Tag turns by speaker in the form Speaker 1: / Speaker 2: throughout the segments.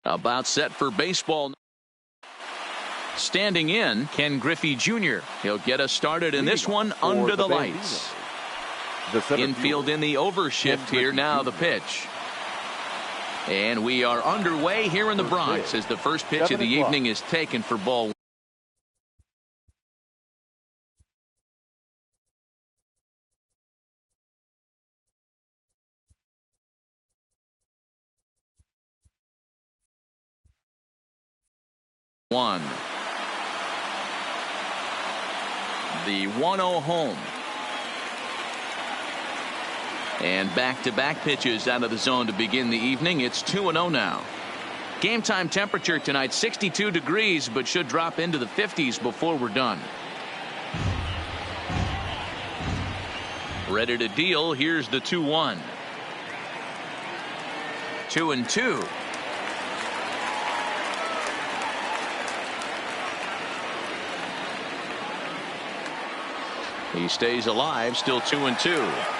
Speaker 1: About set for baseball. Standing in, Ken Griffey Jr. He'll get us started in this one under the lights. Infield in the overshift here. Now the pitch. And we are underway here in the Bronx as the first pitch of the evening is taken for ball. One. The 1-0 home. And back-to-back pitches out of the zone to begin the evening. It's 2-0 now. Game time temperature tonight 62 degrees, but should drop into the 50s before we're done. Ready to deal. Here's the 2-1. 2-2. He stays alive, still 2-2.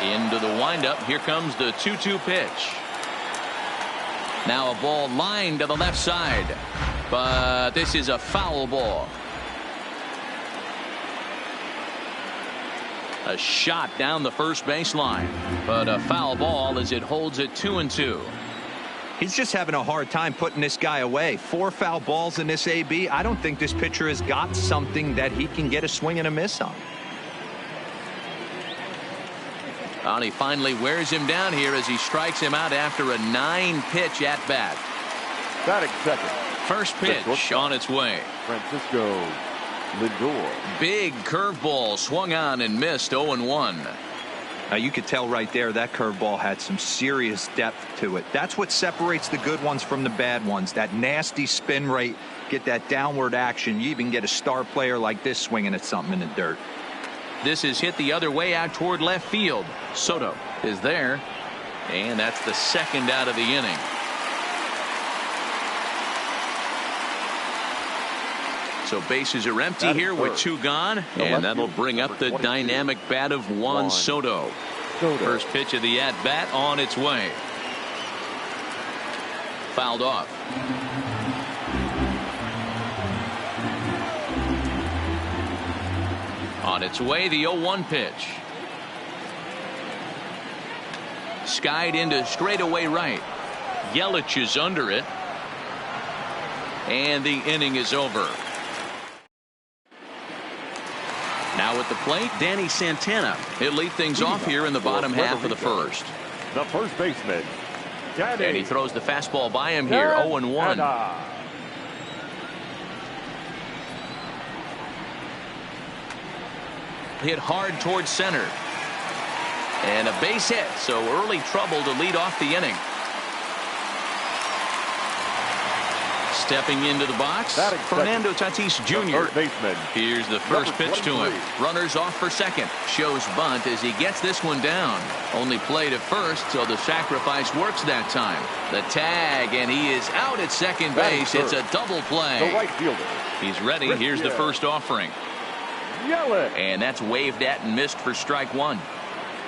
Speaker 1: Into the windup. Here comes the 2-2 pitch. Now a ball lined to the left side, but this is a foul ball. A shot down the first baseline, but a foul ball as it holds it 2-2.
Speaker 2: He's just having a hard time putting this guy away. 4 foul balls in this AB. I don't think this pitcher has got something that he can get a swing and a miss on.
Speaker 1: And he finally wears him down here as he strikes him out after a 9-pitch at bat.
Speaker 3: Batting second.
Speaker 1: First pitch on its way.
Speaker 3: Francisco Lindor.
Speaker 1: Big curveball swung on and missed. 0-1.
Speaker 2: Now you could tell right there that curveball had some serious depth to it. That's what separates the good ones from the bad ones. That nasty spin rate, get that downward action. You even get a star player like this swinging at something in the dirt.
Speaker 1: This is hit the other way out toward left field. Soto is there, and that's the second out of the inning. So bases are empty here with 2 gone, and that'll bring up the dynamic bat of Juan Soto. First pitch of the at-bat on its way. Fouled off. On its way, the 0-1 pitch. Skied into straightaway right. Yelich is under it. And the inning is over. Now at the plate, Danny Santana. He'll lead things off here in the bottom half of the first.
Speaker 3: The first baseman, Danny.
Speaker 1: And he throws the fastball by him here. 0-1. Hit hard towards center. And a base hit, so early trouble to lead off the inning. Stepping into the box, Fernando Tatis Jr. Here's the first pitch to him. Runners off for second. Shows bunt as he gets this one down. Only played at first, so the sacrifice works that time. The tag, and he is out at second base. It's a double play.
Speaker 3: The right fielder.
Speaker 1: He's ready. Here's the first offering. And that's waved at and missed for strike 1.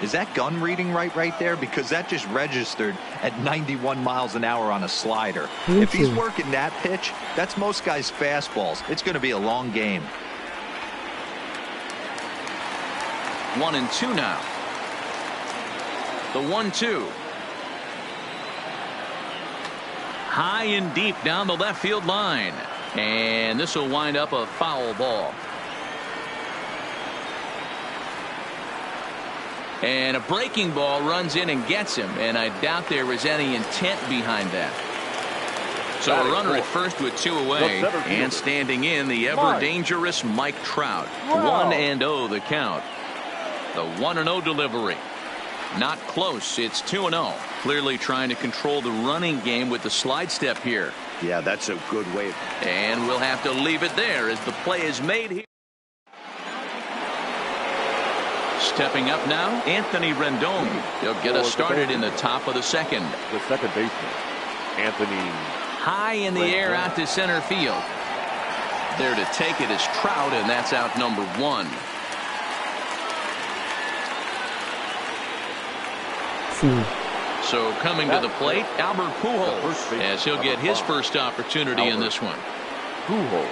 Speaker 2: Is that gun reading right there? Because that just registered at 91 miles an hour on a slider. If he's working that pitch, that's most guys' fastballs. It's going to be a long game.
Speaker 1: 1-2 now. The 1-2. High and deep down the left field line. And this will wind up a foul ball. And a breaking ball runs in and gets him, and I doubt there was any intent behind that. So a runner at first with 2 away, and standing in the ever-dangerous Mike Trout. 1-0 the count. The 1-0 delivery. Not close. It's 2-0. Clearly trying to control the running game with the slide step here.
Speaker 4: Yeah, that's a good way.
Speaker 1: And we'll have to leave it there as the play is made here. Stepping up now, Anthony Rendon. He'll get us started in the top of the second.
Speaker 3: The second baseman, Anthony.
Speaker 1: High in the air out to center field. There to take it is Trout, and that's out number 1. So coming to the plate, Albert Pujols, as he'll get his first opportunity in this one.
Speaker 3: Pujols.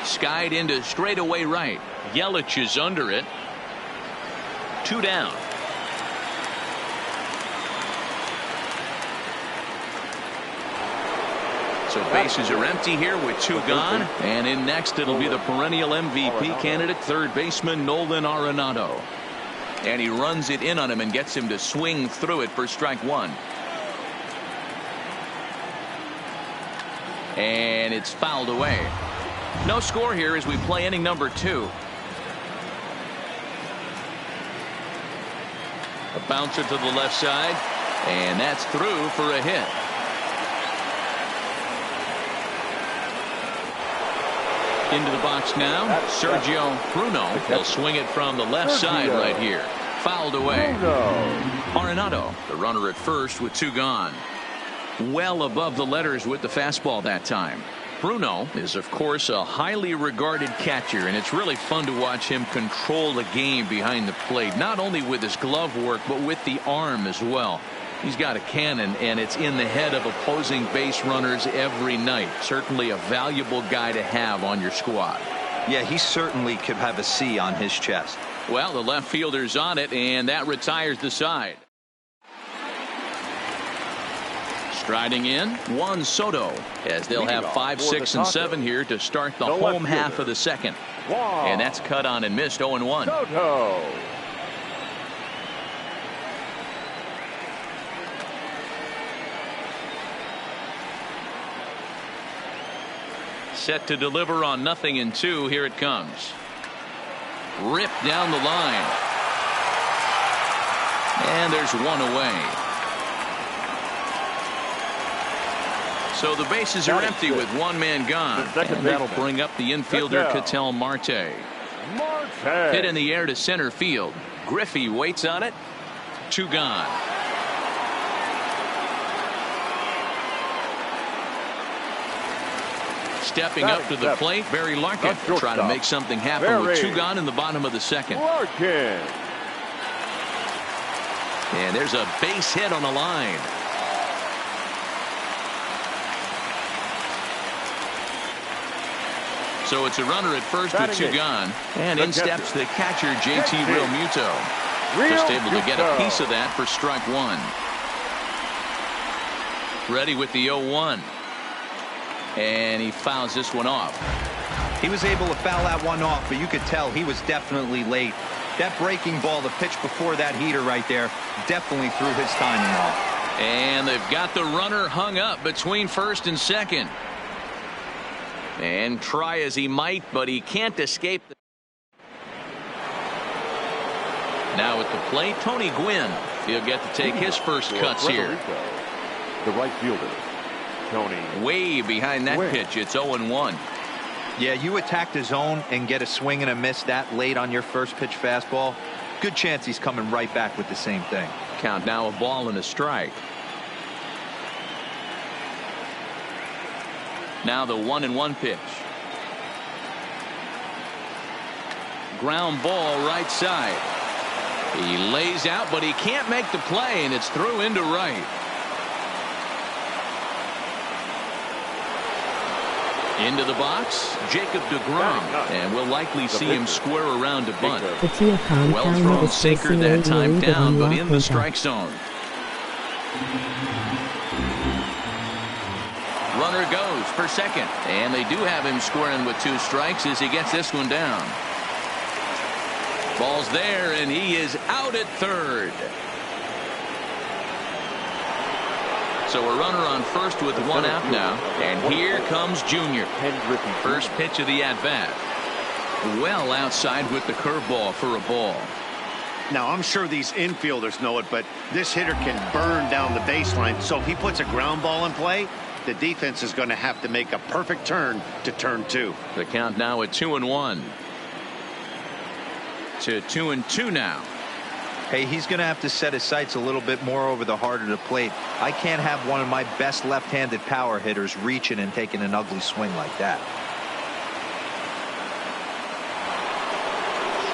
Speaker 1: Skied into straightaway right. Yelich is under it. 2 down. So bases are empty here with 2 gone. And in next it'll be the perennial MVP candidate, third baseman Nolan Arenado. And he runs it in on him and gets him to swing through it for strike 1. And it's fouled away. No score here as we play inning number 2. A bouncer to the left side. And that's through for a hit. Into the box now, Sergio Bruno. He'll swing it from the left side right here. Fouled away. Arenado, the runner at first with 2 gone. Well above the letters with the fastball that time. Bruno is, of course, a highly regarded catcher, and it's really fun to watch him control the game behind the plate, not only with his glove work, but with the arm as well. He's got a cannon, and it's in the head of opposing base runners every night. Certainly a valuable guy to have on your squad.
Speaker 2: Yeah, he certainly could have a C on his chest.
Speaker 1: Well, the left fielder's on it, and that retires the side. Striding in, Juan Soto, as they'll have 5, 6, and 7 here to start the home half of the second. And that's cut on and missed 0-1.
Speaker 3: Soto.
Speaker 1: Set to deliver on 0-2. Here it comes. Ripped down the line. And there's 1 away. So the bases are empty with 1 man gone. And that'll bring up the infielder Ketel Marte. Hit in the air to center field. Griffey waits on it. 2 gone. Stepping up to the plate, Barry Larkin trying to make something happen with 2 gone in the bottom of the second.
Speaker 3: Larkin.
Speaker 1: And there's a base hit on the line. So it's a runner at first with 2 gone. And in steps the catcher, JT Realmuto. Just able to get a piece of that for strike 1. Ready with the 0-1. And he fouls this one off.
Speaker 2: He was able to foul that one off, but you could tell he was definitely late. That breaking ball, the pitch before that heater right there, definitely threw his timing off.
Speaker 1: And they've got the runner hung up between first and second. And try as he might, but he can't escape. Now at the plate, Tony Gwynn. He'll get to take his first cuts here.
Speaker 3: The right fielder, Tony.
Speaker 1: Way behind that pitch. It's 0-1.
Speaker 2: Yeah, you attack the zone and get a swing and a miss that late on your first pitch fastball. Good chance he's coming right back with the same thing.
Speaker 1: Count now, a ball and a strike. Now the 1-1 pitch. Ground ball right side. He lays out, but he can't make the play, and it's through into right. Into the box, Jacob deGrom, and we'll likely see him square around to bunt. Well thrown sinker that time down, but in the strike zone. Runner goes for second, and they do have him squaring with 2 strikes as he gets this one down. Ball's there, and he is out at third. So a runner on first with 1 out now, and here comes Junior. First pitch of the at-bat. Well outside with the curveball for a ball.
Speaker 4: Now, I'm sure these infielders know it, but this hitter can burn down the baseline. So if he puts a ground ball in play, the defense is going to have to make a perfect turn to turn 2.
Speaker 1: The count now at 2-1. To 2-2 now.
Speaker 2: Hey, he's going to have to set his sights a little bit more over the heart of the plate. I can't have one of my best left-handed power hitters reaching and taking an ugly swing like that.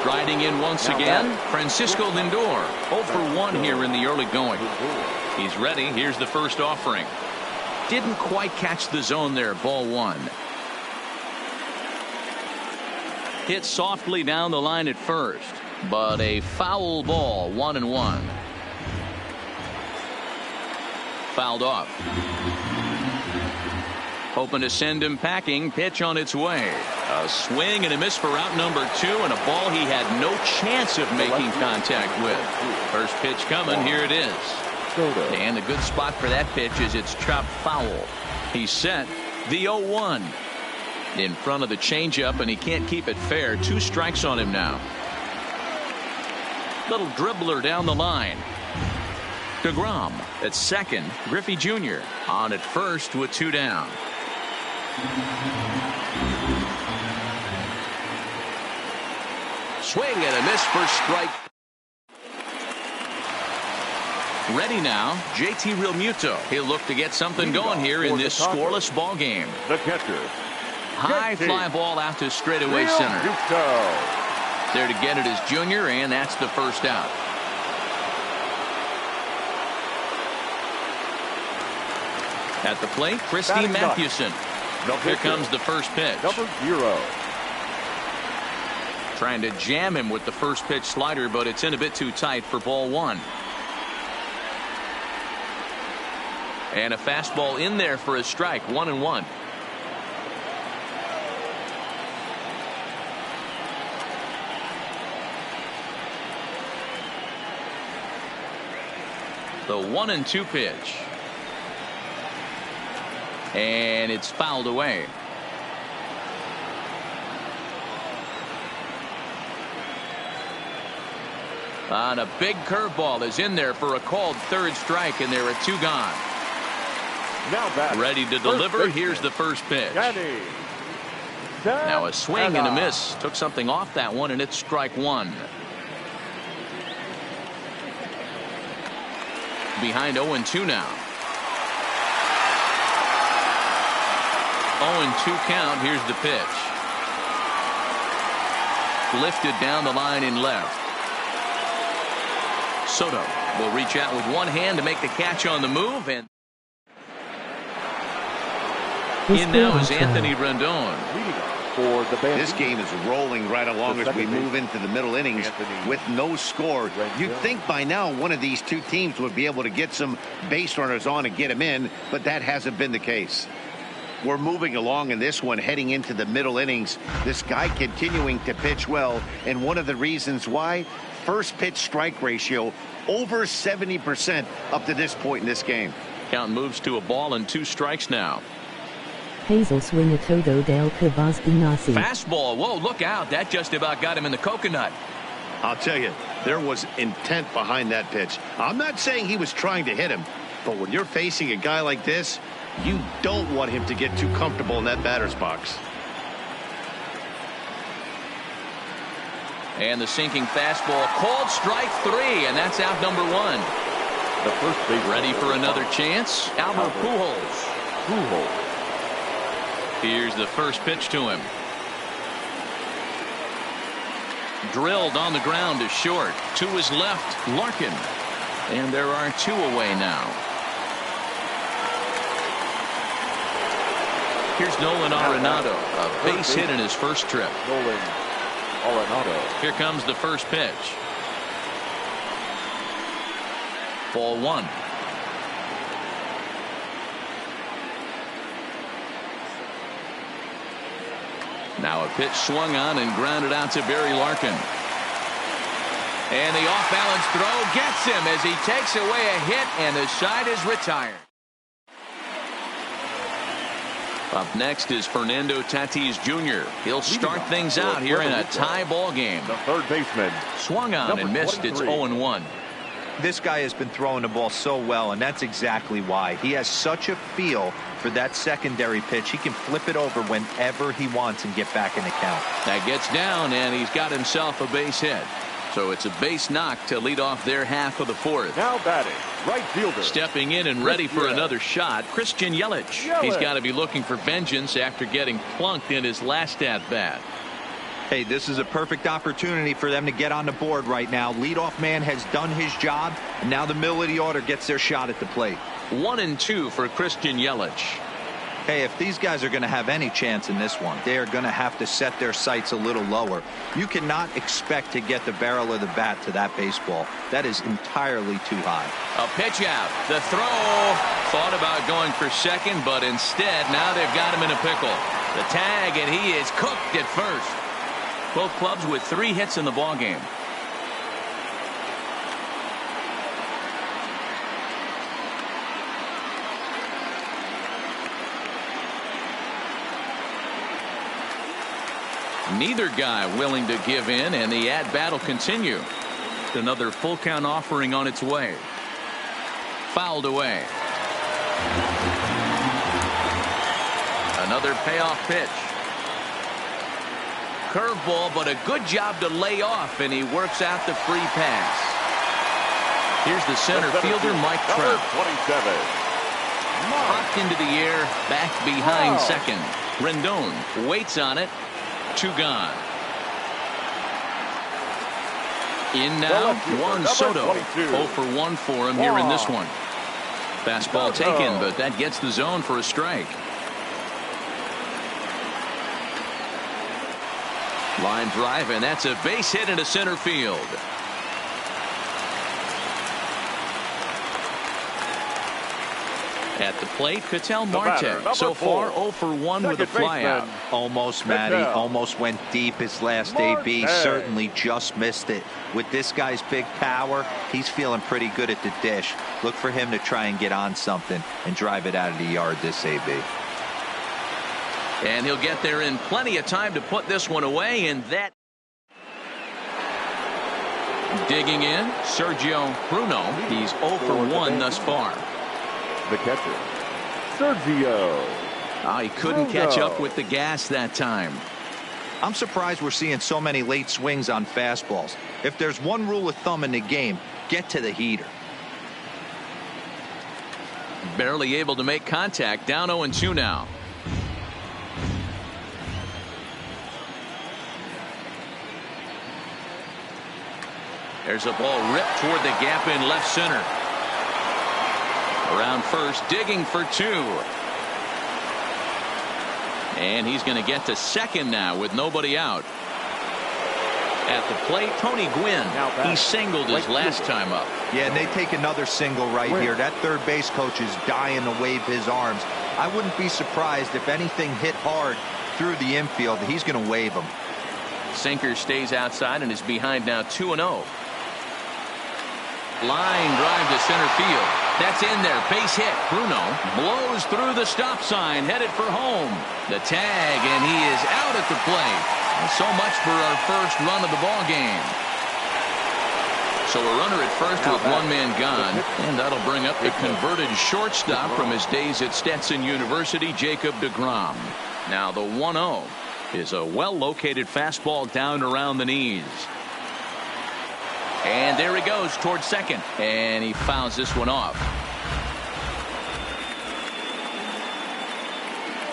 Speaker 1: Striding in once again, Francisco Lindor. 0 for 1 here in the early going. He's ready. Here's the first offering. Didn't quite catch the zone there. Ball 1. Hit softly down the line at first, but a foul ball. 1-1. Fouled off. Hoping to send him packing. Pitch on its way. A swing and a miss for out number 2, and a ball he had no chance of making contact with. First pitch coming. Here it is. And the good spot for that pitch is it's chopped foul. He's set. The 0-1 in front of the changeup, and he can't keep it fair. 2 strikes on him now. Little dribbler down the line. DeGrom at second. Griffey Jr. on at first with 2 down. Swing and a miss for strike. Ready now, JT Realmuto. He'll look to get something going here in this scoreless ball game.
Speaker 3: The catcher.
Speaker 1: High fly ball out to straightaway center. There to get it is Jr., and that's the first out. At the plate, Christy Mathewson. Here comes the first pitch.
Speaker 3: Number 0.
Speaker 1: Trying to jam him with the first pitch slider, but it's in a bit too tight for ball 1. And a fastball in there for a strike. 1-1. The 1-2 pitch. And it's fouled away. On a big curveball is in there for a called third strike, and there are 2 gone.
Speaker 3: Now
Speaker 1: ready to deliver. Here's the first pitch. Now a swing and a miss. Took something off that one, and it's strike 1. Behind 0-2 now. 0-2 count. Here's the pitch. Lifted down the line in left. Soto will reach out with one hand to make the catch on the move, and in now is Anthony Rendon.
Speaker 4: This game is rolling right along as we move into the middle innings with no score. You'd think by now one of these 2 teams would be able to get some base runners on and get them in, but that hasn't been the case. We're moving along in this one, heading into the middle innings. This guy continuing to pitch well, and one of the reasons why, first pitch strike ratio over 70% up to this point in this game.
Speaker 1: Count moves to a ball and 2 strikes now.
Speaker 5: Hazel swing a todo del Cavaz Inasi.
Speaker 1: Fastball. Whoa, look out. That just about got him in the coconut.
Speaker 4: I'll tell you, there was intent behind that pitch. I'm not saying he was trying to hit him, but when you're facing a guy like this, you don't want him to get too comfortable in that batter's box.
Speaker 1: And the sinking fastball called strike 3, and that's out number 1.
Speaker 3: The first base
Speaker 1: ready for another chance. Albert Pujols. Here's the first pitch to him. Drilled on the ground to short. To his left, Larkin. And there are 2 away now. Here's Nolan Arenado. A base hit in his first trip.
Speaker 3: Nolan Arenado.
Speaker 1: Here comes the first pitch. Ball 1. Now a pitch swung on and grounded out to Barry Larkin. And the off-balance throw gets him as he takes away a hit, and the side is retired. Up next is Fernando Tatis Jr. He'll start things out here in a tie ball game.
Speaker 3: The third baseman.
Speaker 1: Swung on and missed. It's 0-1.
Speaker 2: This guy has been throwing the ball so well, and that's exactly why. He has such a feel for that secondary pitch. He can flip it over whenever he wants and get back in the count.
Speaker 1: That gets down, and he's got himself a base hit. So it's a base knock to lead off their half of the 4th.
Speaker 3: Now batting, right fielder.
Speaker 1: Stepping in and ready for another shot, Christian Yelich. He's got to be looking for vengeance after getting plunked in his last at-bat.
Speaker 2: Hey, this is a perfect opportunity for them to get on the board right now. Leadoff man has done his job, and now the middle of the order gets their shot at the plate.
Speaker 1: 1-2 for Christian Yelich.
Speaker 2: Hey, if these guys are going to have any chance in this one, they are going to have to set their sights a little lower. You cannot expect to get the barrel of the bat to that baseball. That is entirely too high.
Speaker 1: A pitch out. The throw. Thought about going for second, but instead now they've got him in a pickle. The tag, and he is cooked at first. Both clubs with 3 hits in the ballgame. Neither guy willing to give in, and the at-bat will continue. Another full count offering on its way. Fouled away. Another payoff pitch. Curveball, but a good job to lay off, and he works out the free pass. Here's the center fielder, Mike Trout.
Speaker 3: 27.
Speaker 1: Popped into the air, back behind second. Rendon waits on it. 2 gone. In now, Juan Soto. 0 for 1 for him here in this one. Fastball taken, but that gets the zone for a strike. Line drive, and that's a base hit into center field. At the plate, Ketel Marte. So far, 0 for 1 with a flyout.
Speaker 2: Almost, Matty. Almost went deep his last AB. Certainly just missed it. With this guy's big power, he's feeling pretty good at the dish. Look for him to try and get on something and drive it out of the yard this AB.
Speaker 1: And he'll get there in plenty of time to put this one away, and that. Digging in, Sergio Bruno. He's 0 for 1 thus far.
Speaker 3: The catcher, Sergio.
Speaker 1: He couldn't catch up with the gas that time.
Speaker 2: I'm surprised we're seeing so many late swings on fastballs. If there's one rule of thumb in the game, get to the heater.
Speaker 1: Barely able to make contact. Down 0-2 now. There's a ball ripped toward the gap in left center. Around first, digging for 2. And he's going to get to second now with nobody out. At the plate, Tony Gwynn. He singled his last time up.
Speaker 2: Yeah, and they take another single right here. That third base coach is dying to wave his arms. I wouldn't be surprised if anything hit hard through the infield. He's going to wave them.
Speaker 1: Sinker stays outside and is behind now 2-0. Line drive to center field. That's in there. Base hit. Bruno blows through the stop sign, headed for home. The tag, and he is out at the plate. So much for our first run of the ball game. So a runner at first with 1 man gone, and that'll bring up the converted shortstop from his days at Stetson University, Jacob deGrom. Now the 1-0 is a well-located fastball down around the knees. And there he goes towards second, and he fouls this one off.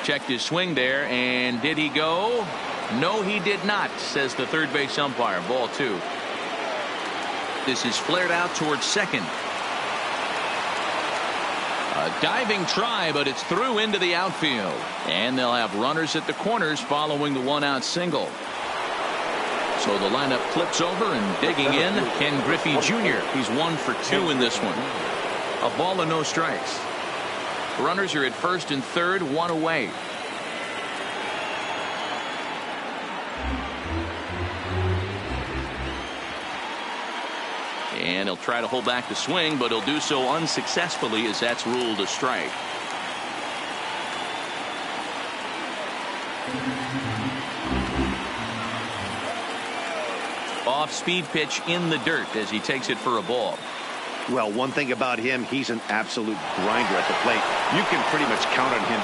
Speaker 1: Checked his swing there, and did he go? No, he did not, says the third base umpire. Ball 2. This is flared out towards second. A diving try, but it's through into the outfield. And they'll have runners at the corners following the 1-out single. So the lineup flips over, and digging in, Ken Griffey Jr. He's 1 for 2 in this one. A ball and no strikes. Runners are at first and third, 1 away. And he'll try to hold back the swing, but he'll do so unsuccessfully as that's ruled a strike. Off-speed pitch in the dirt as he takes it for a ball.
Speaker 4: Well, one thing about him, he's an absolute grinder at the plate. You can pretty much count on him.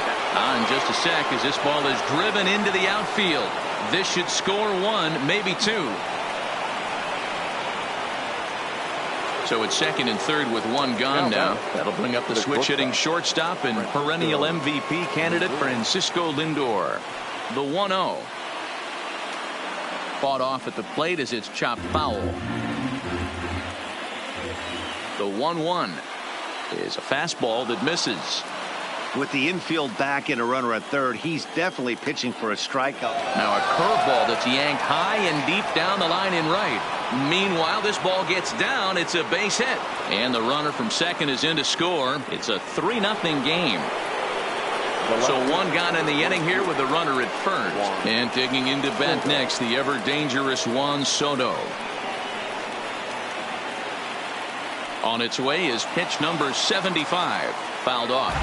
Speaker 1: In just a sec, as this ball is driven into the outfield. This should score 1, maybe 2. So it's second and third with 1 gone now. That'll bring up the switch-hitting shortstop and perennial MVP candidate Francisco Lindor. The 1-0. fought off at the plate as it's chopped foul. The 1-1 is a fastball that misses.
Speaker 4: With the infield back and a runner at third, he's definitely pitching for a strikeout.
Speaker 1: Now a curveball that's yanked high and deep down the line in right. Meanwhile, this ball gets down. It's a base hit. And the runner from second is in to score. It's a 3-0 game. So one gone in the inning here with the runner at first. And digging into bat next, the ever dangerous Juan Soto. On its way is pitch number 75. Fouled off.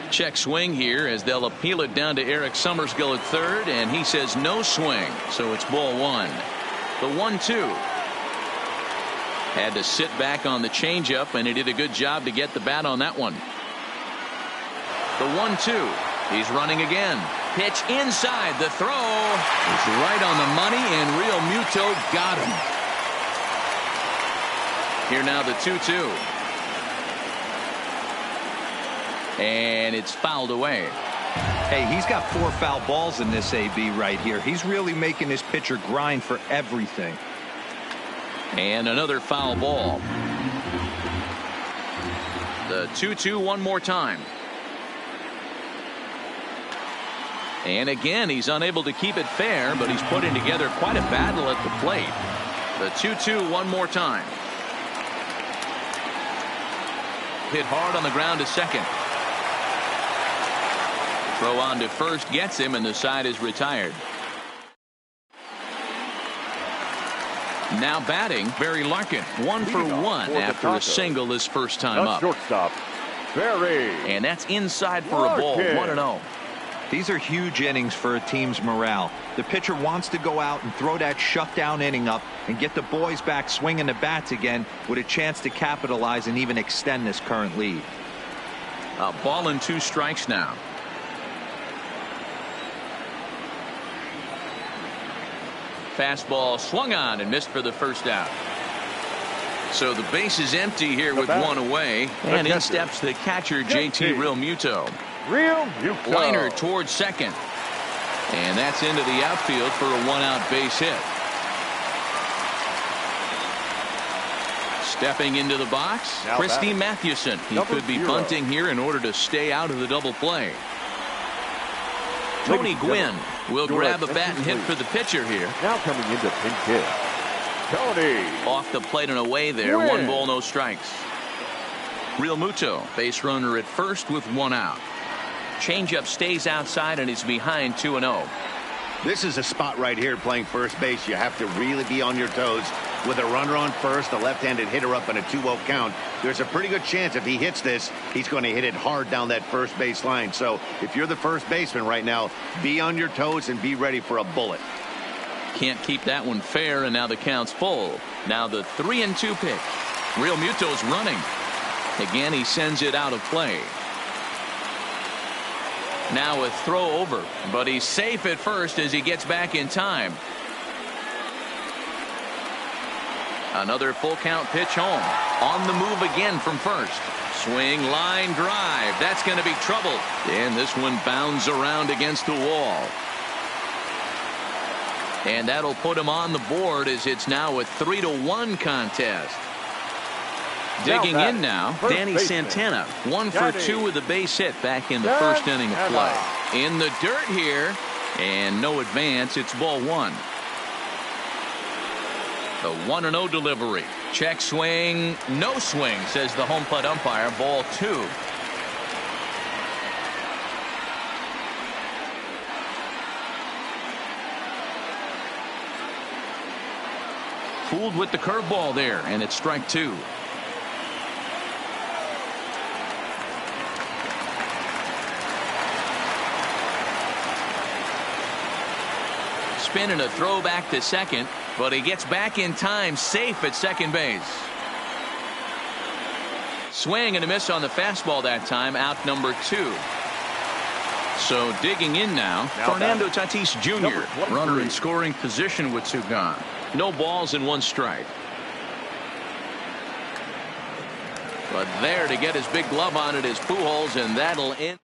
Speaker 1: Check swing here as they'll appeal it down to Eric Summersgill at third, and he says no swing, so it's ball one. The 1-2. Had to sit back on the changeup, and he did a good job to get the bat on that one. The 1-2. He's running again. Pitch inside. The throw is right on the money, and Real Muto got him. Here now the 2-2. And it's fouled away.
Speaker 2: Hey, he's got 4 foul balls in this AB right here. He's really making his pitcher grind for everything.
Speaker 1: And another foul ball. The 2-2 one more time. And again, he's unable to keep it fair, but he's putting together quite a battle at the plate. The 2-2 one more time. Hit hard on the ground to second. Throw on to first gets him, and the side is retired. Now batting, Barry Larkin, 1 for 1 after a single his first time up.
Speaker 3: Shortstop, Barry.
Speaker 1: And that's inside for a ball. 1-0.
Speaker 2: These are huge innings for a team's morale. The pitcher wants to go out and throw that shutdown inning up and get the boys back swinging the bats again with a chance to capitalize and even extend this current lead.
Speaker 1: A ball and 2 strikes now. Fastball swung on and missed for the first out. So the base is empty here with one away, and in steps the catcher JT Realmuto. Liner towards second, and that's into the outfield for a 1-out base hit. Stepping into the box, Christy Mathewson. He could be bunting here in order to stay out of the double play. Tony Gwynn will grab a bat and hit for the pitcher here.
Speaker 3: Now coming into pinch hit, Tony.
Speaker 1: Off the plate and away there. 1 ball, no strikes. Realmuto, base runner at first with 1 out. Changeup stays outside and is behind 2-0.
Speaker 4: This is a spot right here playing first base. You have to really be on your toes. With a runner on first, a left-handed hitter up in a 2-0 count, there's a pretty good chance if he hits this, he's going to hit it hard down that first base line. So if you're the first baseman right now, be on your toes and be ready for a bullet.
Speaker 1: Can't keep that one fair, and now the count's full. Now the 3-2 pitch. Realmuto's running. Again, he sends it out of play. Now a throw over, but he's safe at first as he gets back in time. Another full count pitch home. On the move again from first. Swing, line drive. That's going to be trouble. And this one bounds around against the wall. And that'll put him on the board as it's now a 3-1 contest. Digging in now, Danny Santana. 1 for 2 with a base hit back in the first inning of play. In the dirt here, and no advance. It's ball 1. The 1-0 delivery. Check swing. No swing, says the home plate umpire. Ball 2. Fooled with the curveball there, and it's strike 2. Spin and a throw back to second, but he gets back in time, safe at second base. Swing and a miss on the fastball that time, out number 2. So digging in now, Fernando Tatis Jr. Runner in scoring position with 2 gone. No balls and 1 strike. But there to get his big glove on it is Pujols, and that'll end.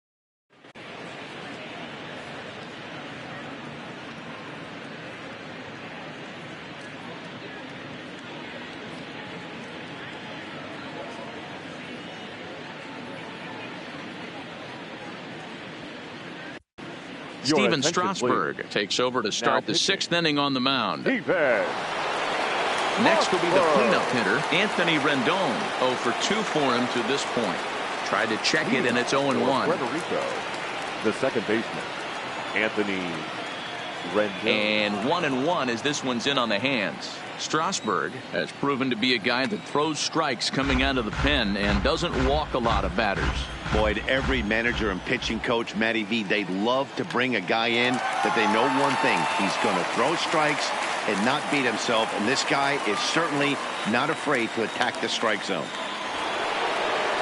Speaker 1: Steven Strasburg takes over to start the 6th inning on the mound. Next will be the cleanup hitter, Anthony Rendon. 0 for 2 for him to this point. Tried to check it, and it's 0-1.
Speaker 3: The second baseman, Anthony Rendon.
Speaker 1: And 1-1 as this one's in on the hands. Strasburg has proven to be a guy that throws strikes coming out of the pen and doesn't walk a lot of batters.
Speaker 4: Boyd, every manager and pitching coach, Matty V, they'd love to bring a guy in that they know one thing. He's going to throw strikes and not beat himself, and this guy is certainly not afraid to attack the strike zone.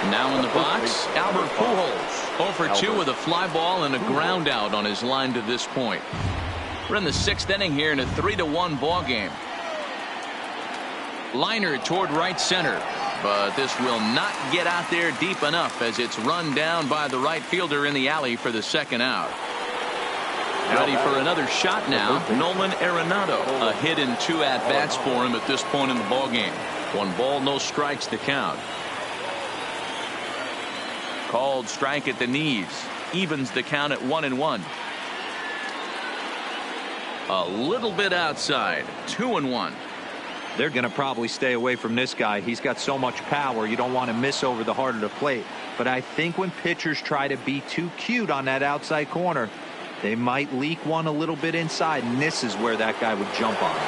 Speaker 1: Now in the box, Albert Pujols. 0 for 2 with a fly ball and a ground out on his line to this point. We're in the 6th inning here in a 3-1 ball game. Liner toward right center, but this will not get out there deep enough as it's run down by the right fielder in the alley for the 2nd out. Ready for another shot now, Nolan Arenado. A hit in 2 at-bats for him at this point in the ball game. 1 ball, no strikes to count. Called strike at the knees. Evens the count at 1-1. A little bit outside. 2-1.
Speaker 2: They're going to probably stay away from this guy. He's got so much power. You don't want to miss over the heart of the plate. But I think when pitchers try to be too cute on that outside corner, they might leak one a little bit inside, and this is where that guy would jump on it.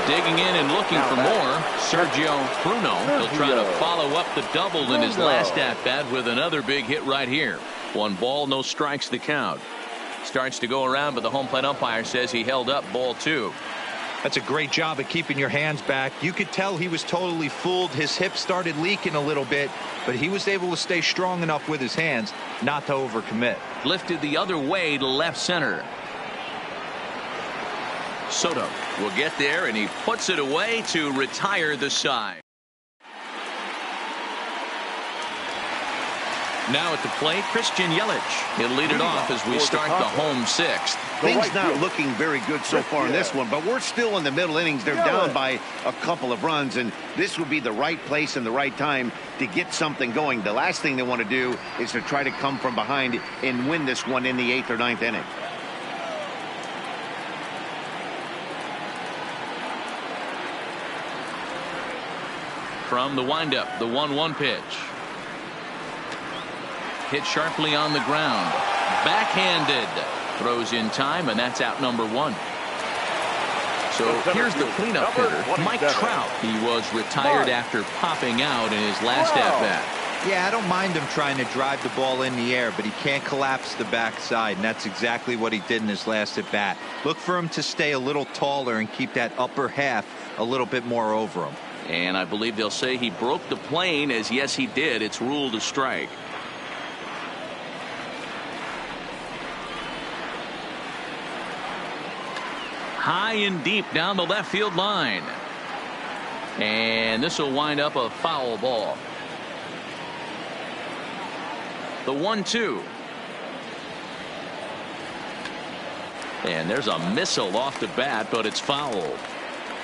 Speaker 1: Digging in and looking for more, Sergio Bruno. He'll try to follow up the double in his last at-bat with another big hit right here. 1 ball, no strikes to count. Starts to go around, but the home plate umpire says he held up ball 2.
Speaker 2: That's a great job of keeping your hands back. You could tell he was totally fooled. His hip started leaking a little bit, but he was able to stay strong enough with his hands not to overcommit.
Speaker 1: Lifted the other way to left center. Soto will get there, and he puts it away to retire the side. Now at the plate, Christian Yelich. He'll lead it off as we start the home 6th.
Speaker 4: Things not looking very good so far in this one, but we're still in the middle innings. They're down by a couple of runs, and this would be the right place and the right time to get something going. The last thing they want to do is to try to come from behind and win this one in the 8th or 9th inning.
Speaker 1: From the windup, the 1-1 pitch. Hit sharply on the ground. Backhanded. Throws in time, and that's out number 1. So here's the cleanup hitter, Mike Trout. He was retired after popping out in his last at-bat.
Speaker 2: Yeah, I don't mind him trying to drive the ball in the air, but he can't collapse the backside, and that's exactly what he did in his last at-bat. Look for him to stay a little taller and keep that upper half a little bit more over him.
Speaker 1: And I believe they'll say he broke the plane, as yes he did. It's ruled a strike. High and deep down the left field line. And this will wind up a foul ball. The 1-2. And there's a missile off the bat, but it's fouled.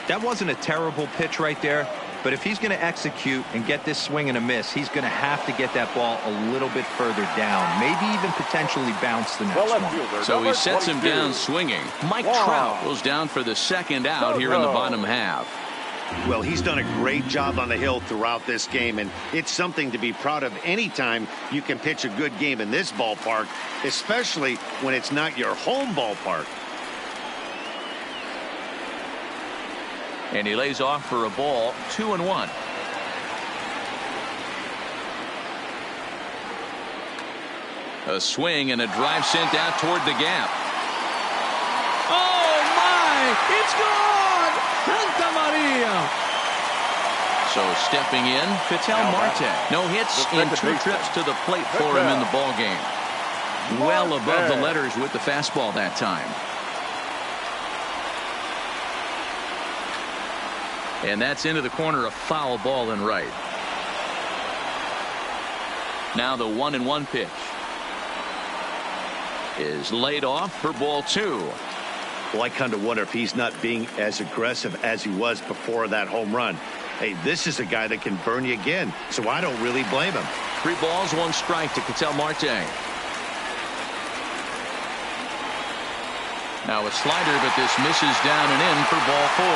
Speaker 2: That wasn't a terrible pitch right there, but if he's going to execute and get this swing and a miss, he's going to have to get that ball a little bit further down, maybe even potentially bounce the next one.
Speaker 1: So he sets him down swinging. Mike Trout goes down for the 2nd out here in the bottom half.
Speaker 4: Well, he's done a great job on the hill throughout this game, and it's something to be proud of anytime you can pitch a good game in this ballpark, especially when it's not your home ballpark.
Speaker 1: And he lays off for a ball, 2-1. A swing and a drive sent out toward the gap. Oh my! It's gone! Santa Maria! So stepping in, Ketel Marte. No hits in 2 trips to the plate for him in the ball game. Well above the letters with the fastball that time. And that's into the corner, a foul ball and right. Now the 1-1 pitch is laid off for ball 2.
Speaker 4: Well, I kind of wonder if he's not being as aggressive as he was before that home run. Hey, this is a guy that can burn you again, so I don't really blame him.
Speaker 1: 3 balls, 1 strike to Ketel Marte. Now a slider, but this misses down and in for ball 4.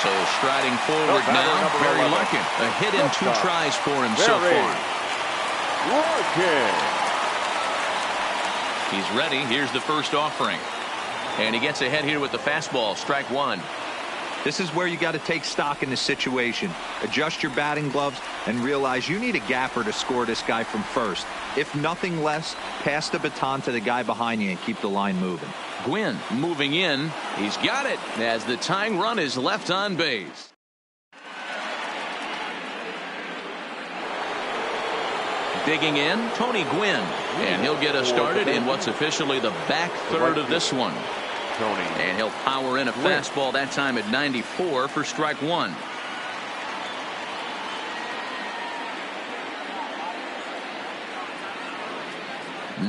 Speaker 1: So striding forward now, Barry Larkin. A hit in 2 tries for him so far. He's ready. Here's the first offering. And he gets ahead here with the fastball. Strike 1.
Speaker 2: This is where you got to take stock in the situation. Adjust your batting gloves and realize you need a gapper to score this guy from first. If nothing less, pass the baton to the guy behind you and keep the line moving.
Speaker 1: Gwynn moving in. He's got it as the tying run is left on base. Digging in, Tony Gwynn. And he'll get us started in what's officially the back third of this one. And he'll power in a fastball that time at 94 for strike 1.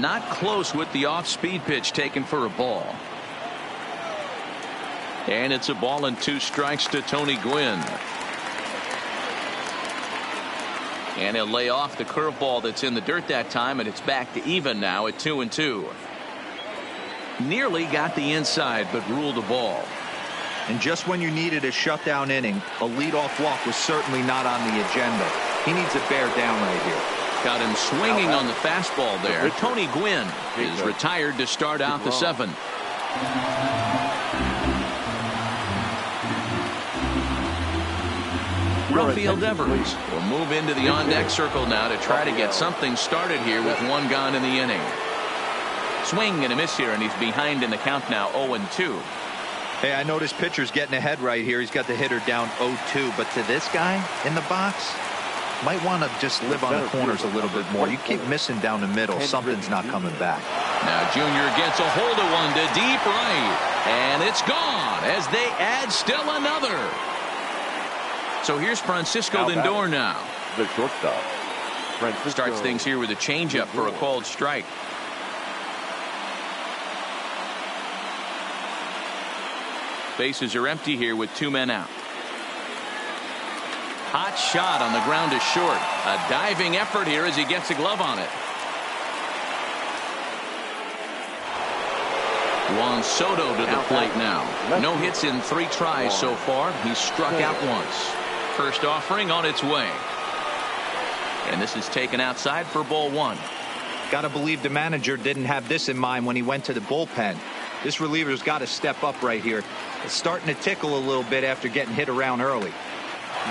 Speaker 1: Not close with the off-speed pitch taken for a ball. And it's a ball and 2 strikes to Tony Gwynn. And he'll lay off the curveball that's in the dirt that time, and it's back to even now at 2-2. Nearly got the inside, but ruled a ball.
Speaker 2: And just when you needed a shutdown inning, a leadoff walk was certainly not on the agenda. He needs to bear down right here.
Speaker 1: Got him swinging on the fastball there. Tony Gwynn is retired to start out the 7th. Rafael Devers will move into the on-deck circle now to try to get something started here with 1 gone in the inning. Swing and a miss here, and he's behind in the count now, 0-2.
Speaker 2: Hey, I noticed pitcher's getting ahead right here. He's got the hitter down 0-2, but to this guy in the box, might want to just live on the corners a little bit more. You keep missing down the middle, something's not coming back.
Speaker 1: Now Junior gets a hold of one to deep right, and it's gone as they add still another. So here's Francisco Lindor now.
Speaker 3: The shortstop.
Speaker 1: Starts things here with a changeup for a called strike. Bases are empty here with 2 men out. Hot shot on the ground is short. A diving effort here as he gets a glove on it. Juan Soto to the plate now. No hits in 3 tries so far. He's struck out once. First offering on its way. And this is taken outside for ball 1.
Speaker 2: Got to believe the manager didn't have this in mind when he went to the bullpen. This reliever's got to step up right here. It's starting to tickle a little bit after getting hit around early.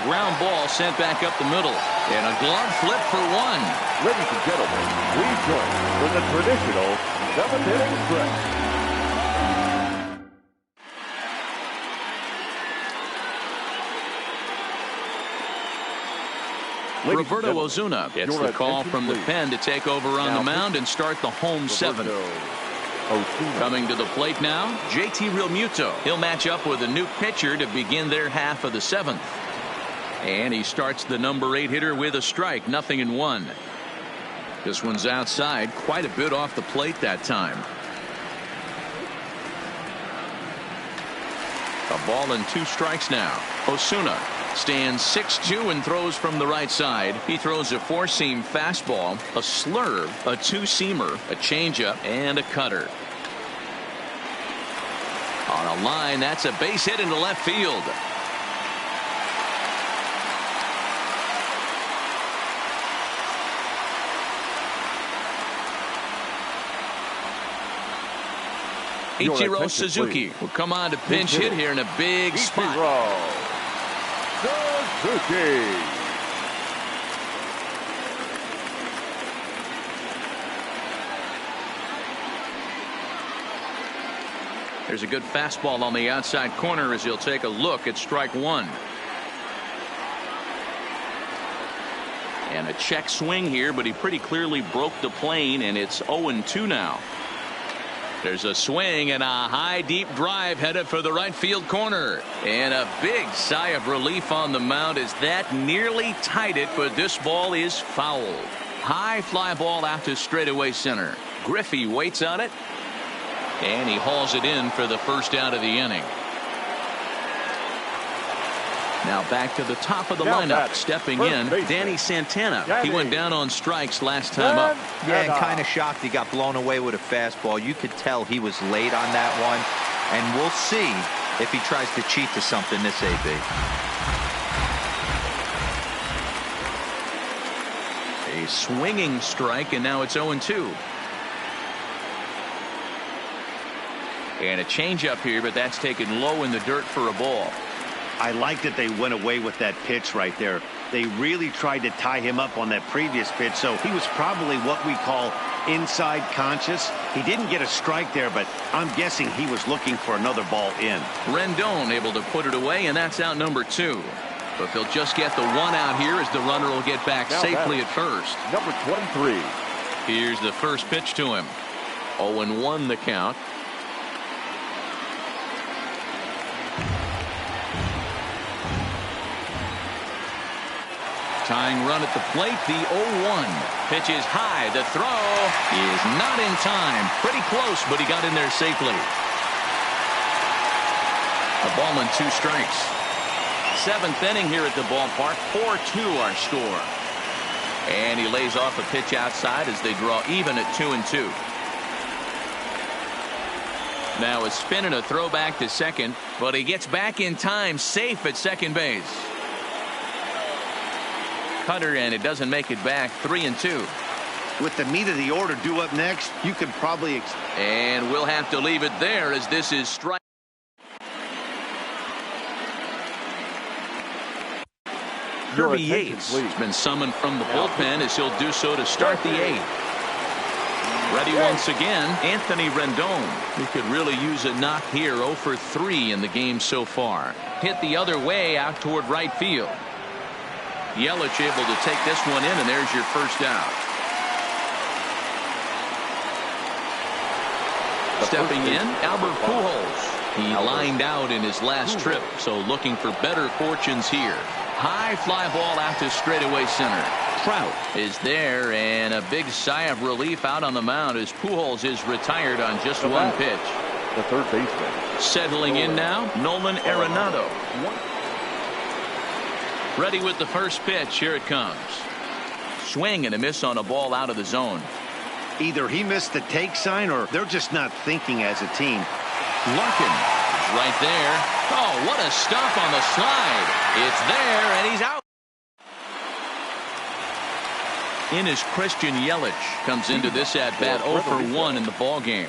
Speaker 1: Ground ball sent back up the middle. And a glove flip for 1.
Speaker 3: Ladies and gentlemen, we join for the traditional 7th inning stretch.
Speaker 1: Roberto Osuna gets the call from the pen to take over on the mound and start the home 7th. Coming to the plate now, JT Realmuto. He'll match up with a new pitcher to begin their half of the 7th. And he starts the number 8 hitter with a strike, 0-1. This one's outside, quite a bit off the plate that time. A ball and 2 strikes now. Osuna stands 6'2" and throws from the right side. He throws a 4-seam fastball, a slurve, a 2-seamer, a changeup, and a cutter. On a line, that's a base hit into left field. Ichiro Suzuki will come on to pinch hit here in a big spot.
Speaker 3: Suzuki.
Speaker 1: There's a good fastball on the outside corner as he'll take a look at strike 1. And a check swing here, but he pretty clearly broke the plane, and it's 0-2 now. There's a swing and a high deep drive headed for the right field corner. And a big sigh of relief on the mound as that nearly tied it, but this ball is fouled. High fly ball out to straightaway center. Griffey waits on it, and he hauls it in for the first out of the inning. Now back to the top of the lineup. Stepping in, Danny Santana. He went down on strikes last time up.
Speaker 2: Yeah, and kind of shocked he got blown away with a fastball. You could tell he was late on that one. And we'll see if he tries to cheat to something this AB.
Speaker 1: A swinging strike, and now it's 0-2. And a changeup here, but that's taken low in the dirt for a ball.
Speaker 4: I like that they went away with that pitch right there. They really tried to tie him up on that previous pitch, so he was probably what we call inside conscious. He didn't get a strike there, but I'm guessing he was looking for another ball in.
Speaker 1: Rendon able to put it away, and that's out number 2. But they'll just get the one out here as the runner will get back safely at first.
Speaker 3: Number 23.
Speaker 1: Here's the first pitch to him. 0-1 the count. Tying run at the plate, the 0-1. Pitch is high. The throw is not in time. Pretty close, but he got in there safely. A ball and 2 strikes. 7th inning here at the ballpark. 4-2 our score. And he lays off a pitch outside as they draw even at 2-2. Now a spin and a throw back to second, but he gets back in time, safe at second base. Cutter, and it doesn't make it back. 3-2.
Speaker 4: With the meat of the order due up next, you could probably
Speaker 1: and we'll have to leave it there as this is strike. Kirby Yates has been summoned from the bullpen as he'll do so to start the 8th. Ready once again, Anthony Rendon, who could really use a knock here. 0 for 3 in the game so far. Hit the other way out toward right field. Yelich able to take this one in, and there's your first out. Stepping in, Albert Pujols. He lined out in his last trip, so looking for better fortunes here. High fly ball out to straightaway center. Trout is there, and a big sigh of relief out on the mound as Pujols is retired on just one pitch.
Speaker 3: The third baseman.
Speaker 1: Settling in now, Nolan Arenado. Ready with the first pitch. Here it comes. Swing and a miss on a ball out of the zone.
Speaker 4: Either he missed the take sign or they're just not thinking as a team.
Speaker 1: Larkin is right there. Oh, what a stop on the slide. It's there, and he's out. In is Christian Yelich. Comes into this at bat 0 for 1 in the ball game.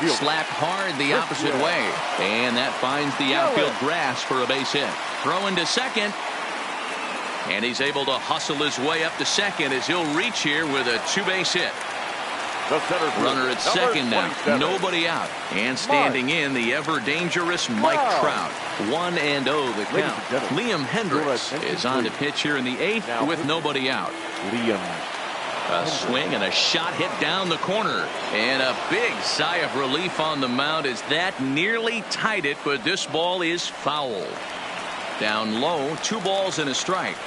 Speaker 1: Slapped hard the opposite way, and that finds the outfield grass for a base hit. Throw into second. And he's able to hustle his way up to second as he'll reach here with a 2-base hit. Runner at second now. Nobody out. And standing in, the ever-dangerous Mike Trout. 1-0 the count. Liam Hendricks is on to pitch here in the 8th with nobody out. A swing and a shot hit down the corner. And a big sigh of relief on the mound as that nearly tied it, but this ball is foul. Down low, 2 balls and a strike.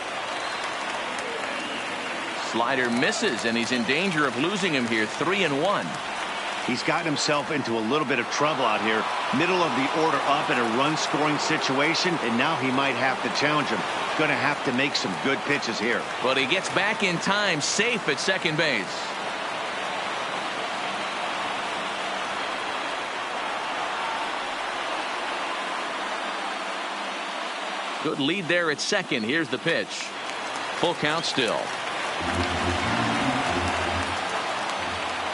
Speaker 1: Slider misses, and he's in danger of losing him here. 3-1.
Speaker 4: He's gotten himself into a little bit of trouble out here. Middle of the order up in a run-scoring situation, and now he might have to challenge him. Going to have to make some good pitches here.
Speaker 1: But he gets back in time, safe at second base. Good lead there at second. Here's the pitch. Full count still.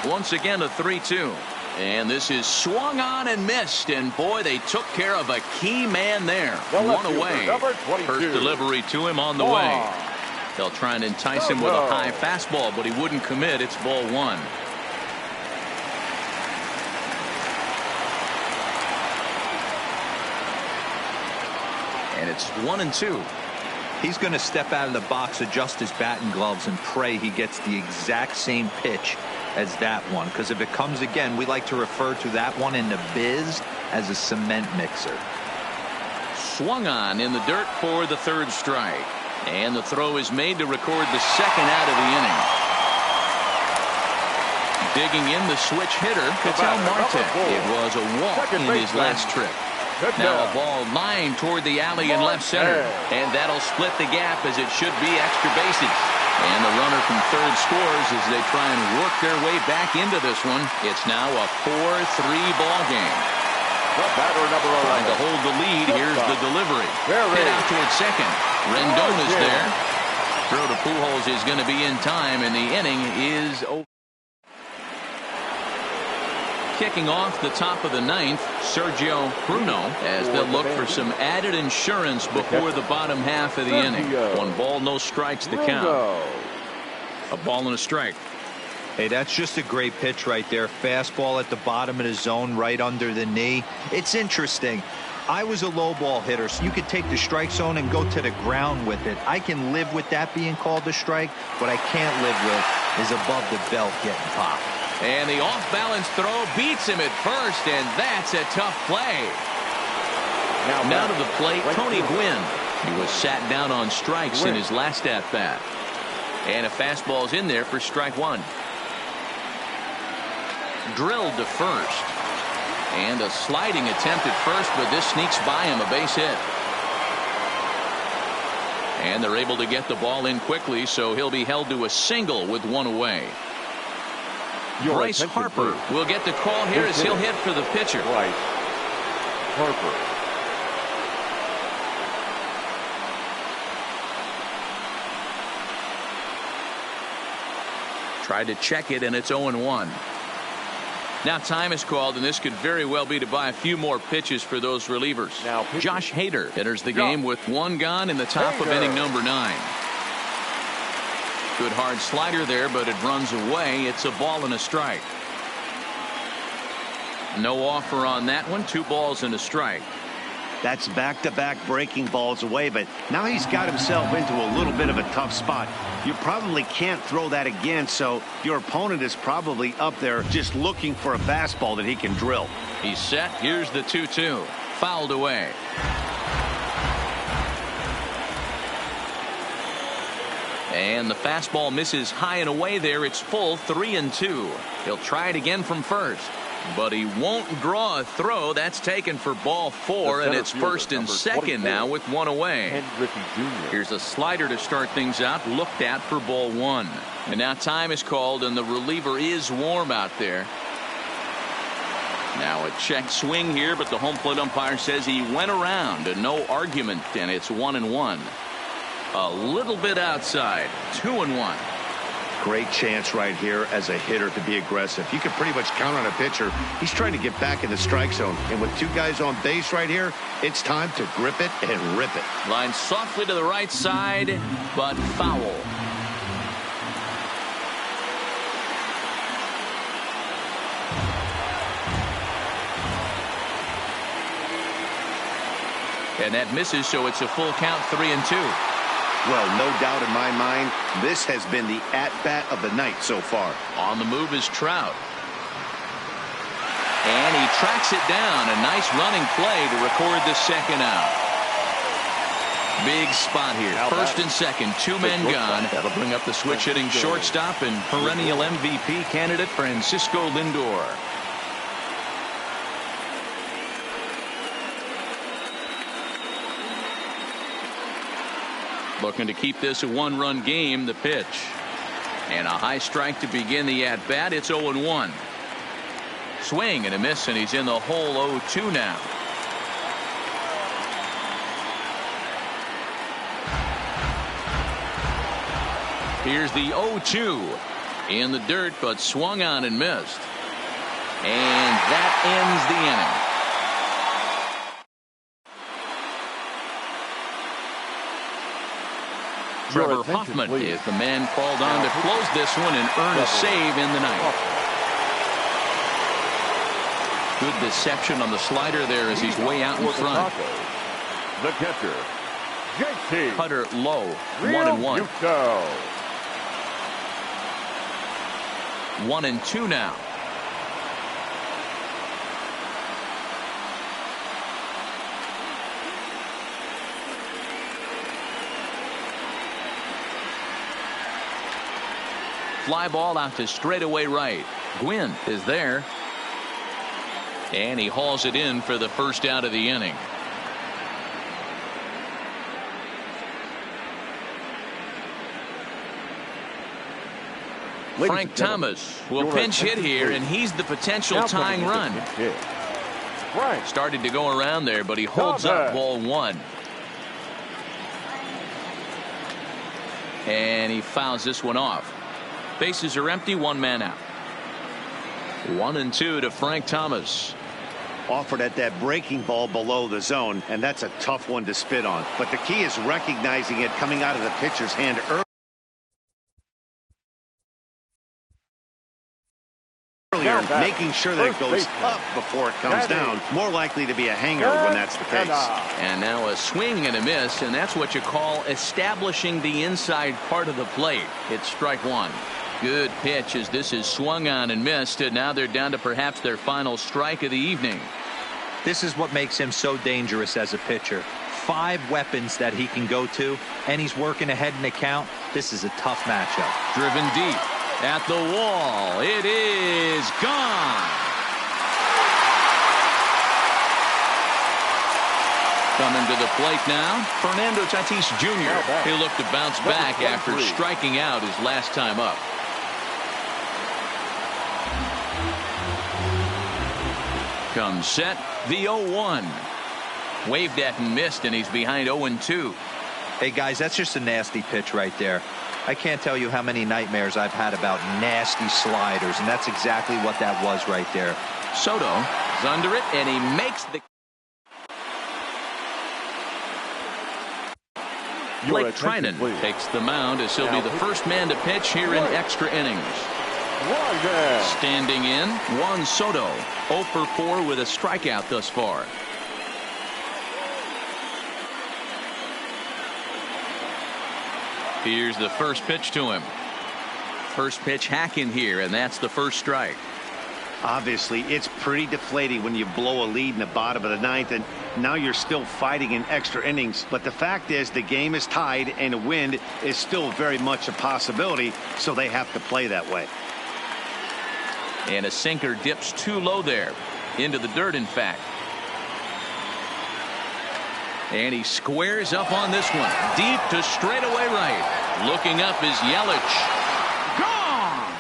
Speaker 1: Once again a 3-2. And this is swung on and missed. And boy, they took care of a key man there. One away. First delivery to him on the way. They'll try and entice him with a high fastball, but he wouldn't commit. It's ball 1. And it's 1-2.
Speaker 2: He's going to step out of the box, adjust his bat and gloves, and pray he gets the exact same pitch as that one. Because if it comes again, we like to refer to that one in the biz as a cement mixer.
Speaker 1: Swung on in the dirt for the third strike. And the throw is made to record the second out of the inning. Digging in the switch hitter, Ketel Marte. It was a walk in his last trip. Now a ball lined toward the alley in left center. And that'll split the gap as it should be extra bases. And the runner from third scores as they try and work their way back into this one. It's now a 4-3 ball game. Trying to hold the lead. Here's the delivery. Hit out towards second. Rendon's there. Throw to Pujols is going to be in time, and the inning is over. Kicking off the top of the ninth, Sergio Bruno, as they'll look for some added insurance before the bottom half of the inning. 1 ball, no strikes to count. A ball and a strike.
Speaker 2: Hey, that's just a great pitch right there. Fastball at the bottom of the zone, right under the knee. It's interesting. I was a low ball hitter, so you could take the strike zone and go to the ground with it. I can live with that being called a strike. What I can't live with is above the belt getting popped.
Speaker 1: And the off-balance throw beats him at first, and that's a tough play. Now to the plate, Tony Gwynn. He was sat down on strikes in his last at-bat. And a fastball's in there for strike 1. Drilled to first. And a sliding attempt at first, but this sneaks by him, a base hit. And they're able to get the ball in quickly, so he'll be held to a single with 1 away. Bryce Harper will get the call here as he'll hit for the pitcher.
Speaker 3: Bryce Harper.
Speaker 1: Tried to check it, and it's 0-1. Now time is called, and this could very well be to buy a few more pitches for those relievers. Now Josh Hader enters the game with 1 gone in the top of inning number 9. Good hard slider there, but it runs away. It's a ball and a strike. No offer on that one. 2 balls and a strike.
Speaker 4: That's back-to-back breaking balls away, but now he's got himself into a little bit of a tough spot. You probably can't throw that again, so your opponent is probably up there just looking for a fastball that he can drill.
Speaker 1: He's set. Here's the 2-2. Fouled away. And the fastball misses high and away there. It's full, 3-2. He'll try it again from first. But he won't draw a throw. That's taken for ball 4, and it's first and second now with 1 away. Here's a slider to start things out, looked at for ball 1. And now time is called, and the reliever is warm out there. Now a check swing here, but the home plate umpire says he went around, and no argument, and it's 1-1. A little bit outside, 2-1.
Speaker 4: Great chance right here as a hitter to be aggressive. You can pretty much count on a pitcher. He's trying to get back in the strike zone. And with 2 guys on base right here, it's time to grip it and rip it.
Speaker 1: Line softly to the right side, but foul. And that misses, so it's a full count, 3-2.
Speaker 4: Well, no doubt in my mind, this has been the at-bat of the night so far.
Speaker 1: On the move is Trout. And he tracks it down. A nice running play to record the second out. Big spot here. First and second, 2 men gone. That'll bring up the switch-hitting shortstop and perennial MVP candidate Francisco Lindor. Looking to keep this a 1-run game. The pitch. And a high strike to begin the at-bat. It's 0-1. Swing and a miss, and he's in the hole 0-2 now. Here's the 0-2 in the dirt, but swung on and missed. And that ends the inning. Trevor Hoffman is the man called on to close this one and earn a save in the ninth. Good deception on the slider there as he's way out in front.
Speaker 3: The catcher, JT.
Speaker 1: Cutter low.
Speaker 3: Real
Speaker 1: 1-1.
Speaker 3: Muto.
Speaker 1: 1-2 now. Fly ball out to straightaway right. Gwynn is there. And he hauls it in for the first out of the inning. Frank Thomas will pinch hit here, and he's the potential tying run. Started to go around there, but he holds up ball 1. And he fouls this one off. Bases are empty, 1 man out. 1-2 to Frank Thomas.
Speaker 4: Offered at that breaking ball below the zone, and that's a tough one to spit on. But the key is recognizing it coming out of the pitcher's hand earlier, making sure that it goes up before it comes down. More likely to be a hanger when that's the case.
Speaker 1: And now a swing and a miss, and that's what you call establishing the inside part of the plate. It's strike 1. Good pitch as this is swung on and missed, and now they're down to perhaps their final strike of the evening.
Speaker 2: This is what makes him so dangerous as a pitcher. 5 weapons that he can go to, and he's working ahead in the count. This is a tough matchup.
Speaker 1: Driven deep at the wall. It is gone. Coming to the plate now, Fernando Tatis Jr. He'll look to bounce back after striking out his last time up. Comes set, the 0-1. Waved at and missed, and he's behind 0-2.
Speaker 2: Hey, guys, that's just a nasty pitch right there. I can't tell you how many nightmares I've had about nasty sliders, and that's exactly what that was right there.
Speaker 1: Soto is under it, and he makes the... Blake Trinan takes the mound as he'll be the first man to pitch here in extra innings. Standing in, Juan Soto, 0 for 4 with a strikeout thus far. Here's the first pitch to him. First pitch hacking here, and that's the first strike.
Speaker 4: Obviously, it's pretty deflating when you blow a lead in the bottom of the 9th, and now you're still fighting in extra innings. But the fact is, the game is tied, and a win is still very much a possibility, so they have to play that way.
Speaker 1: And a sinker dips too low there. Into the dirt, in fact. And he squares up on this one. Deep to straightaway right. Looking up is Yelich. Gone!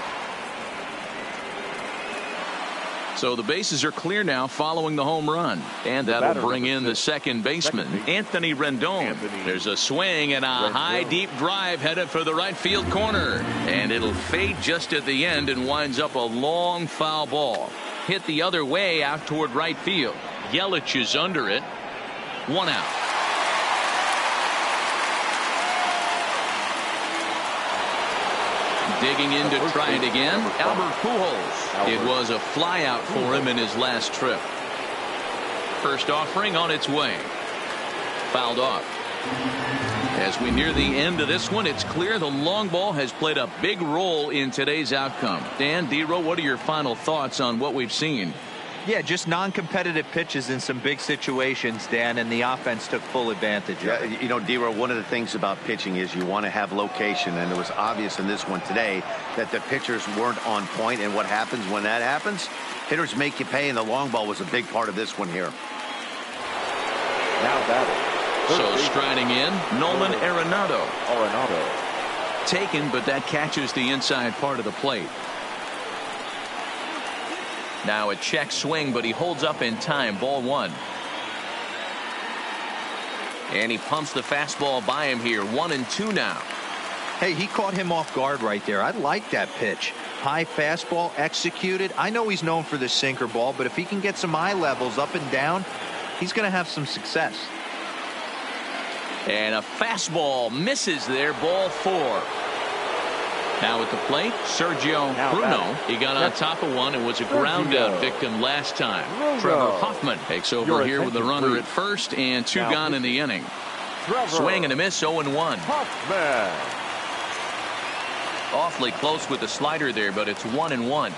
Speaker 1: So the bases are clear now following the home run. And that'll bring in the second baseman, Anthony Rendon. There's a swing and a high deep drive headed for the right field corner. And it'll fade just at the end and winds up a long foul ball. Hit the other way out toward right field. Yelich is under it. 1 out. Digging in to try it again, Albert Pujols. It was a fly out for him in his last trip. First offering on its way. Fouled off. As we near the end of this one, it's clear the long ball has played a big role in today's outcome. Dan, D-Row, what are your final thoughts on what we've seen?
Speaker 2: Yeah, just non-competitive pitches in some big situations, Dan, and the offense took full advantage of it.
Speaker 4: You know, D-Row, one of the things about pitching is you want to have location, and it was obvious in this one today that the pitchers weren't on point, and what happens when that happens? Hitters make you pay, and the long ball was a big part of this one here.
Speaker 3: Now batting.
Speaker 1: So striding in, Nolan Arenado. Taken, but that catches the inside part of the plate. Now a check swing, but he holds up in time. Ball 1. And he pumps the fastball by him here. 1-2 now.
Speaker 2: Hey, he caught him off guard right there. I like that pitch. High fastball executed. I know he's known for the sinker ball, but if he can get some eye levels up and down, he's going to have some success.
Speaker 1: And a fastball misses there. Ball 4. Now at the plate, Sergio Bruno. He got on top of one and was a ground out victim last time. Trevor Hoffman takes over here with the runner at first and 2 gone in the inning. Swing and a miss, 0-1.
Speaker 3: Hoffman.
Speaker 1: Awfully close with the slider there, but it's 1-1.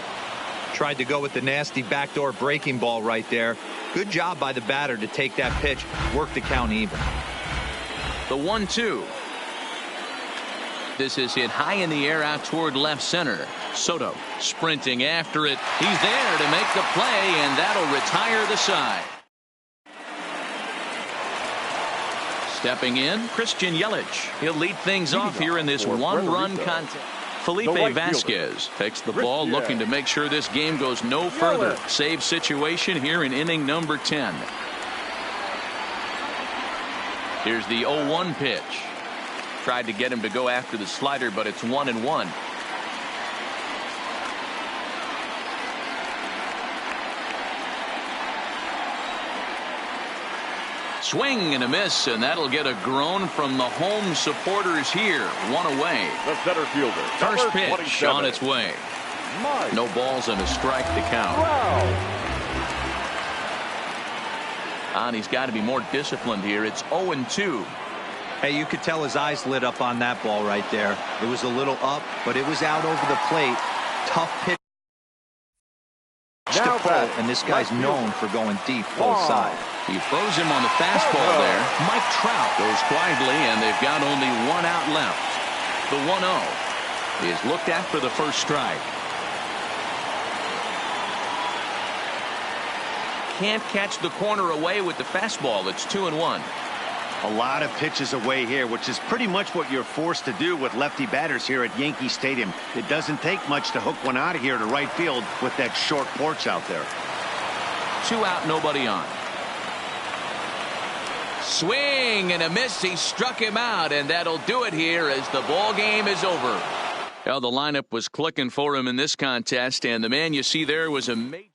Speaker 2: Tried to go with the nasty backdoor breaking ball right there. Good job by the batter to take that pitch, work the count even.
Speaker 1: The 1-2. This is hit high in the air out toward left center. Soto sprinting after it. He's there to make the play, and that'll retire the side. Stepping in, Christian Yelich. He'll lead things off here in this one-run contest. Felipe Vasquez takes the ball, looking to make sure this game goes no further. Save situation here in inning number 10. Here's the 0-1 pitch. Tried to get him to go after the slider, but it's 1-1. Swing and a miss, and that'll get a groan from the home supporters here. One away.
Speaker 3: The center fielder.
Speaker 1: First pitch
Speaker 3: 27.
Speaker 1: on its way.
Speaker 3: Mike.
Speaker 1: No balls and a strike to count. And he's got to be more disciplined here. It's 0-2.
Speaker 2: Hey, you could tell his eyes lit up on that ball right there. It was a little up, but it was out over the plate. Tough pitch to pull, and this guy's known for going deep both sides.
Speaker 1: He throws him on the fastball there. Mike Trout goes quietly, and they've got only one out left. The 1-0 is looked at for the first strike. Can't catch the corner away with the fastball. It's 2-1.
Speaker 4: A lot of pitches away here, which is pretty much what you're forced to do with lefty batters here at Yankee Stadium. It doesn't take much to hook one out of here to right field with that short porch out there.
Speaker 1: 2 out, nobody on. Swing and a miss. He struck him out, and that'll do it here as the ball game is over. Well, the lineup was clicking for him in this contest, and the man you see there was a major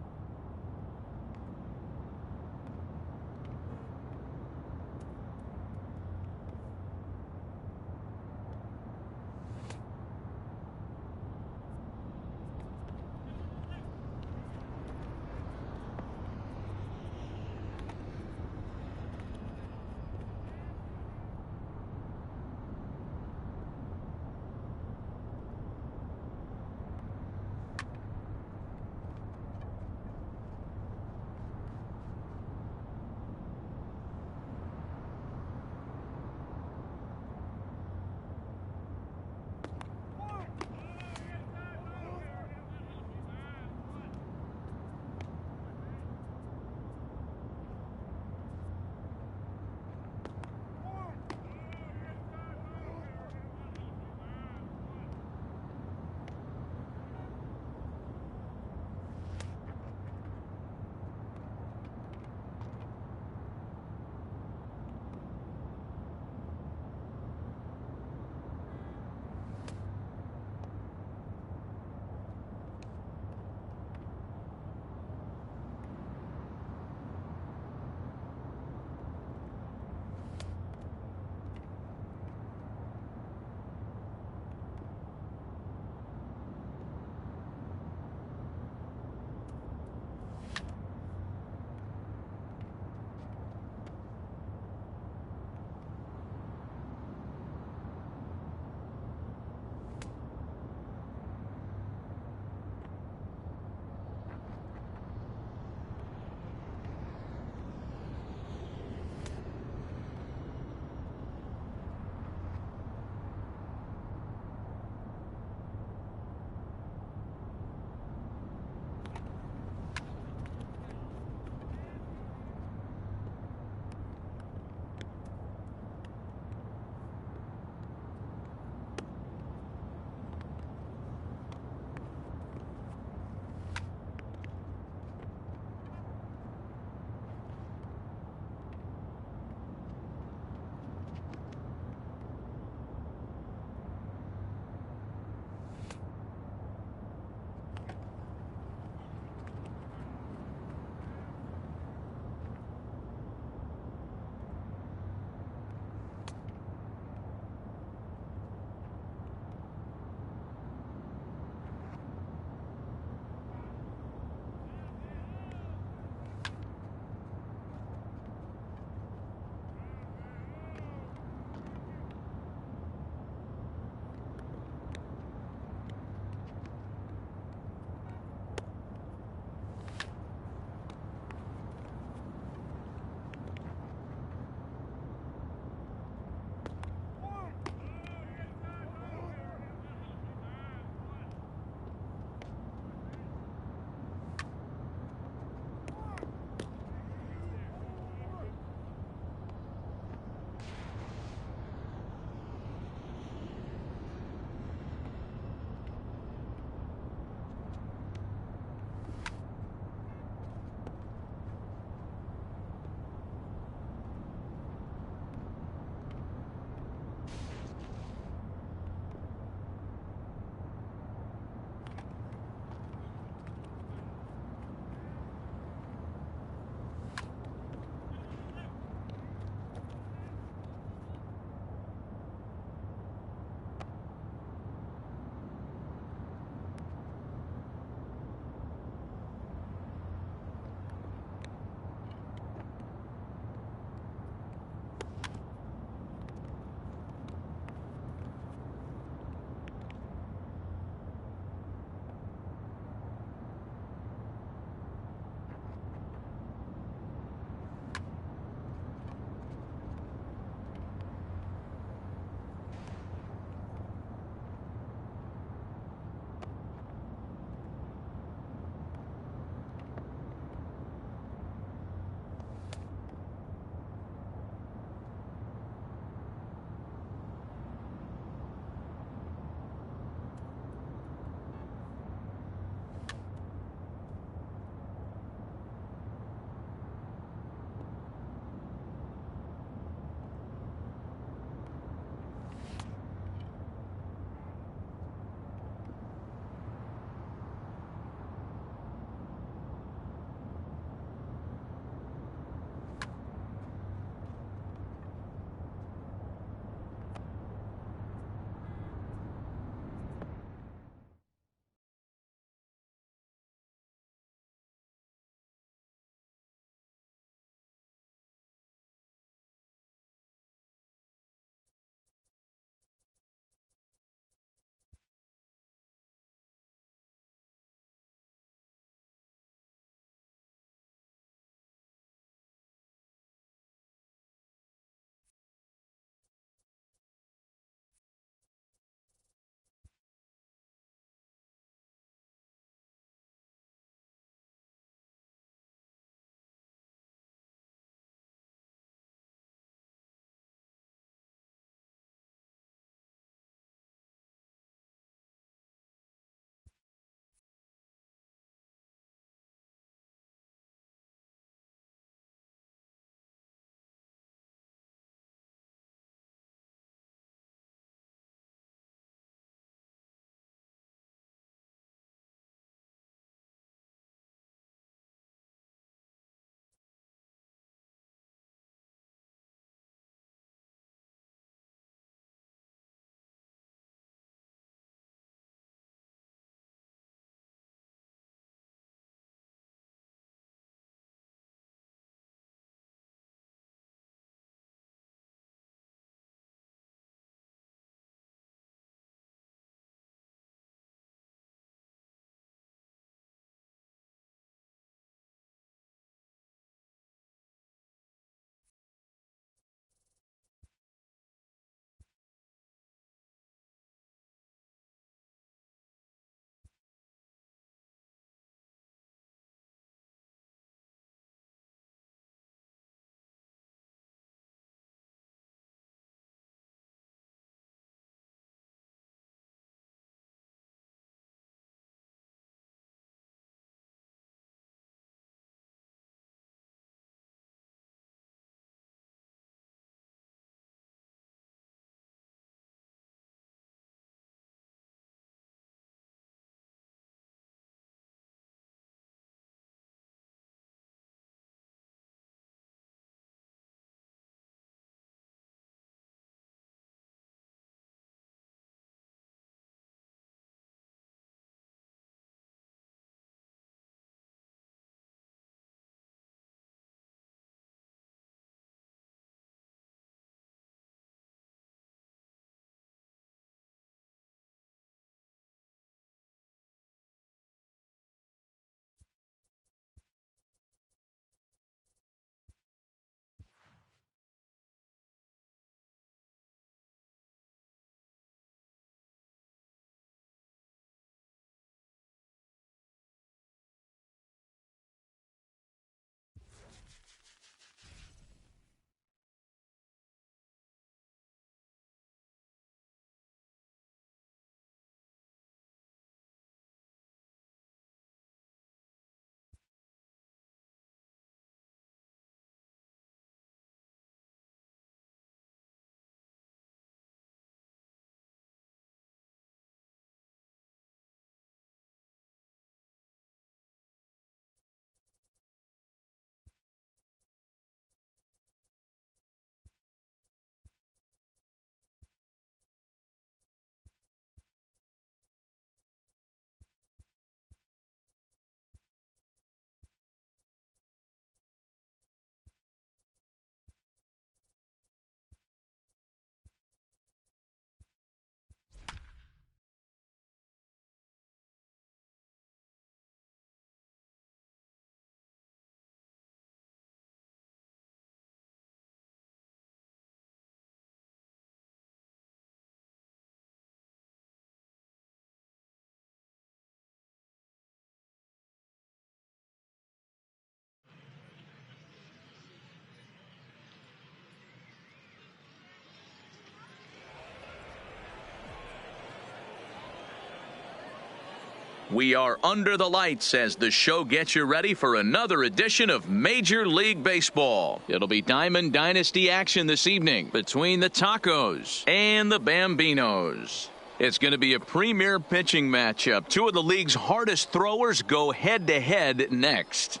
Speaker 1: We are under the lights as the show gets you ready for another edition of Major League Baseball. It'll be Diamond Dynasty action this evening between the Tacos and the Bambinos. It's going to be a premier pitching matchup. Two of the league's hardest throwers go head-to-head next.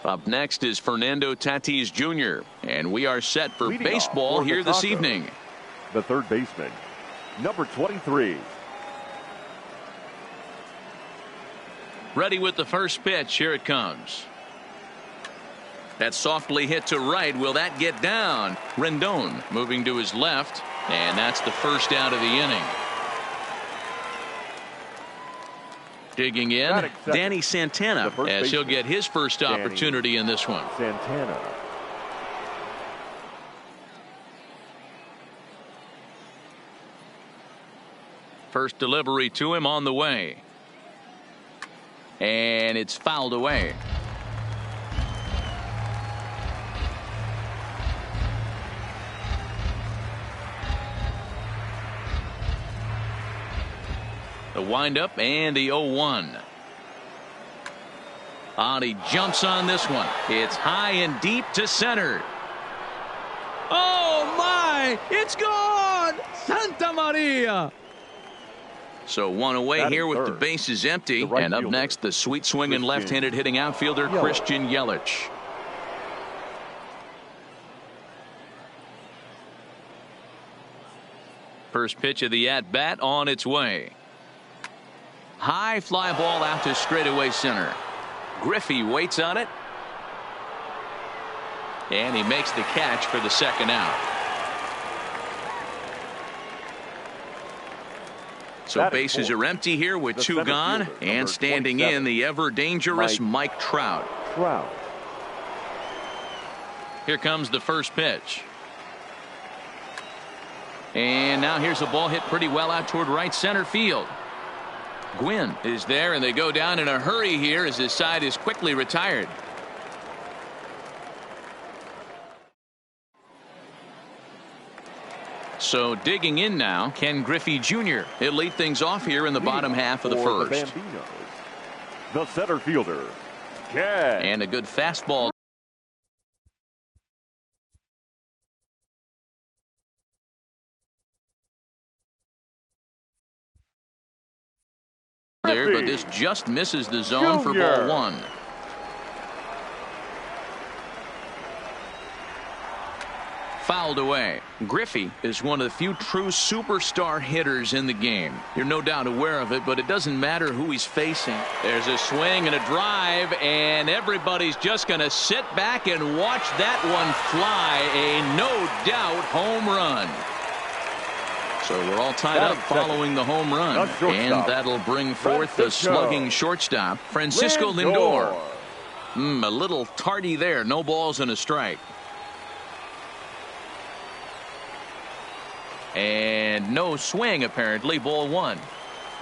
Speaker 1: Up next is Fernando Tatis Jr., and we are set for
Speaker 3: Leading
Speaker 1: baseball here this
Speaker 3: Tacos,
Speaker 1: evening.
Speaker 3: The third baseman, number 23.
Speaker 1: Ready with the first pitch. Here it comes. That's softly hit to right. Will that get down? Rendon moving to his left, and that's the first out of the inning. Digging in, Danny Santana, as he'll get his first opportunity in this one.
Speaker 3: Santana.
Speaker 1: First delivery to him on the way. And it's fouled away. The windup and the 0-1. He jumps on this one. It's high and deep to center. Oh my! It's gone! Santa Maria! So one away here with the bases empty. And up next, the sweet swinging left-handed hitting outfielder Christian Yelich. First pitch of the at-bat on its way. High fly ball out to straightaway center. Griffey waits on it. And he makes the catch for the second out. So bases are empty here with two gone. And standing in, the ever-dangerous Mike Trout. Here comes the first pitch. And now here's a ball hit pretty well out toward right center field. Gwynn is there, and they go down in a hurry here as his side is quickly retired. So digging in now, Ken Griffey Jr. He'll lead things off here in the bottom half of the first.
Speaker 3: The center fielder, Ken.
Speaker 1: And a good fastball. There, but this just misses the zone for ball one. Fouled away. Griffey is one of the few true superstar hitters in the game. You're no doubt aware of it, but it doesn't matter who he's facing. There's a swing and a drive, and everybody's just going to sit back and watch that one fly. A no-doubt home run. So we're all tied up following the home run, and that'll bring forth the slugging shortstop, Francisco Lindor. A little tardy there. No balls and a strike. And no swing, apparently. Ball one.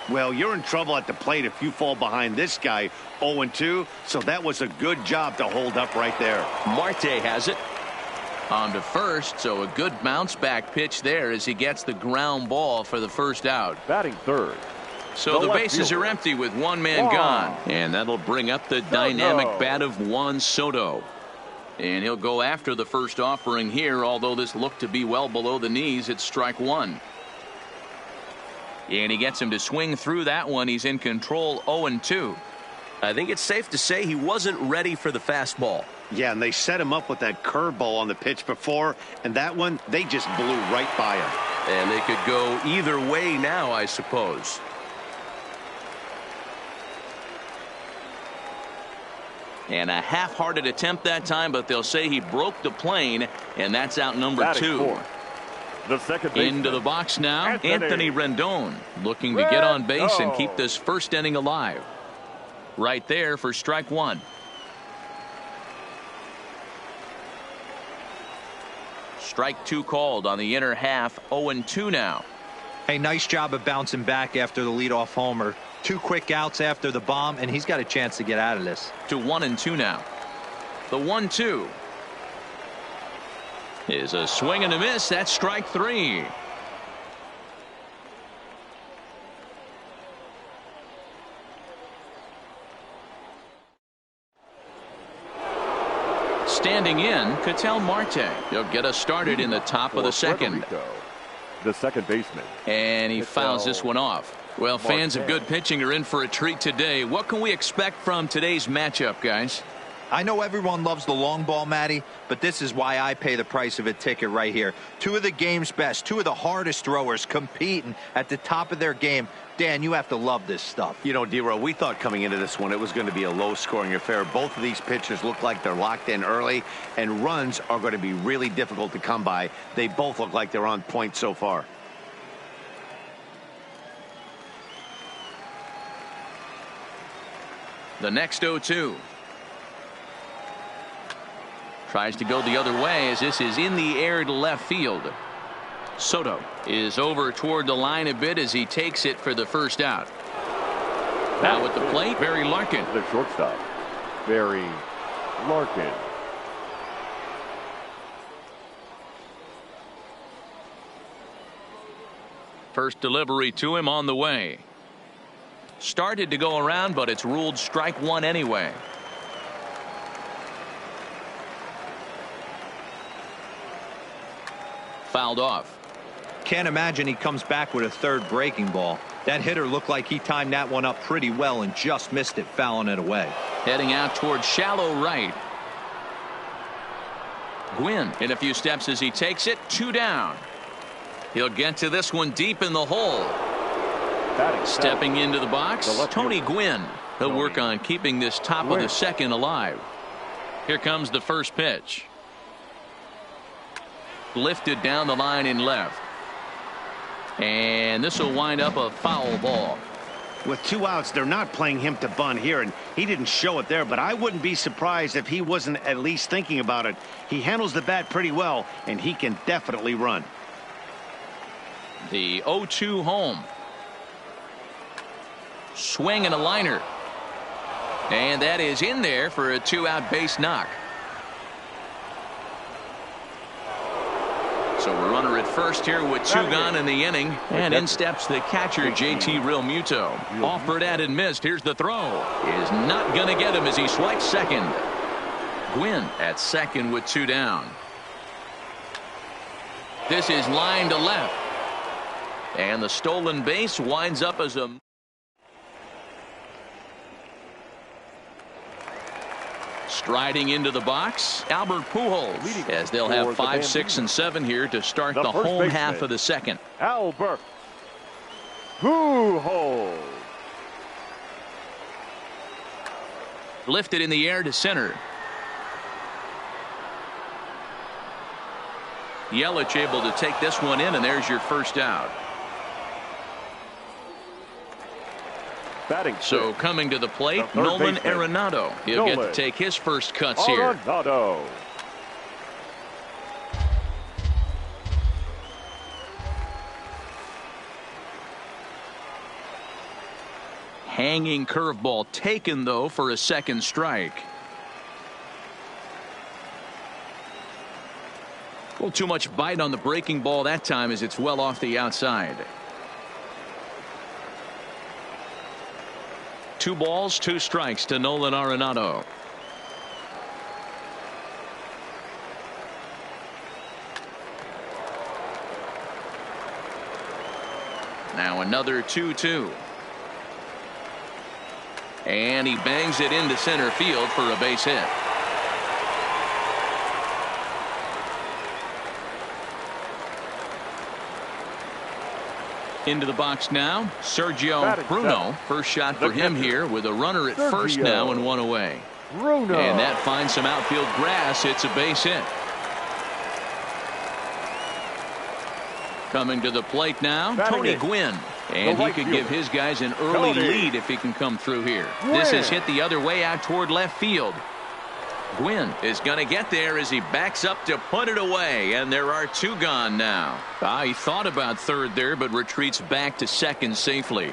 Speaker 4: Well, you're in trouble at the plate if you fall behind this guy 0-2, so that was a good job to hold up right there.
Speaker 1: Marte has it. On to first, so a good bounce back pitch there as he gets the ground ball for the first out.
Speaker 3: Batting third.
Speaker 1: So the bases are empty with one man gone, and that'll bring up the dynamic bat of Juan Soto. And he'll go after the first offering here, although this looked to be well below the knees. It's strike one. And he gets him to swing through that one. He's in control 0-2. I think it's safe to say he wasn't ready for the fastball.
Speaker 4: Yeah, and they set him up with that curveball on the pitch before, and that one, they just blew right by him.
Speaker 1: And they could go either way now, I suppose. And a half-hearted attempt that time, but they'll say he broke the plane, and that's out number two.
Speaker 3: The second
Speaker 1: into the box now, Anthony Rendon looking to get on base and keep this first inning alive. Right there for strike one. Strike two called on the inner half. 0-2 now.
Speaker 2: Hey, nice job of bouncing back after the leadoff homer. 2 quick outs after the bomb, and he's got a chance to get out of this.
Speaker 1: To 1-2 now. The 1-2 is a swing and a miss. That's strike three. Standing in, Ketel Marte. He'll get us started in the top of the second.
Speaker 3: The second baseman.
Speaker 1: And he fouls this one off. Well, fans of good pitching are in for a treat today. What can we expect from today's matchup, guys?
Speaker 2: I know everyone loves the long ball, Matty, but this is why I pay the price of a ticket right here. Two of the game's best, two of the hardest throwers competing at the top of their game. Dan, you have to love this stuff.
Speaker 4: You know, D-Row, we thought coming into this one it was going to be a low-scoring affair. Both of these pitchers look like they're locked in early, and runs are going to be really difficult to come by. They both look like they're on point so far.
Speaker 1: The next 0-2. Tries to go the other way as this is in the air to left field. Soto is over toward the line a bit as he takes it for the first out. Now at the plate, Barry Larkin.
Speaker 3: The shortstop, Barry Larkin.
Speaker 1: First delivery to him on the way. Started to go around, but it's ruled strike one anyway. Fouled off.
Speaker 2: Can't imagine he comes back with a third breaking ball. That hitter looked like he timed that one up pretty well and just missed it, fouling it away.
Speaker 1: Heading out toward shallow right. Gwynn in a few steps as he takes it. 2 down. He'll get to this one deep in the hole. Stepping into the box, Tony Gwynn. He'll work on keeping this top of the second alive. Here comes the first pitch. Lifted down the line in left. And this will wind up a foul ball.
Speaker 4: With 2 outs, they're not playing him to bunt here, and he didn't show it there, but I wouldn't be surprised if he wasn't at least thinking about it. He handles the bat pretty well, and he can definitely run.
Speaker 1: The 0-2 home. Swing and a liner. And that is in there for a 2-out base knock. So a runner at first here with 2 gone in the inning. And in steps the catcher, JT Realmuto. Offered at and missed. Here's the throw. Is not going to get him as he swipes second. Gwynn at second with 2 down. This is line to left. And the stolen base winds up as a... Striding into the box, Albert Pujols, as they'll have 5, 6, and 7 here to start the home half of the second.
Speaker 3: Albert Pujols.
Speaker 1: Lifted in the air to center. Yelich able to take this one in, and there's your first out. So coming to the plate, Nolan Arenado. He'll get to take his first cuts here. Hanging curveball taken, though, for a second strike. A little too much bite on the breaking ball that time as it's well off the outside. 2 balls, 2 strikes to Nolan Arenado. Now another 2-2. And he bangs it into center field for a base hit. Into the box now, Sergio Bruno. First shot for him here with a runner at first now and 1 away. And that finds some outfield grass. It's a base hit. Coming to the plate now, Tony Gwynn. And he could give his guys an early lead if he can come through here. This is hit the other way out toward left field. Gwynn is going to get there as he backs up to put it away, and there are 2 gone now. He thought about third there, but retreats back to second safely.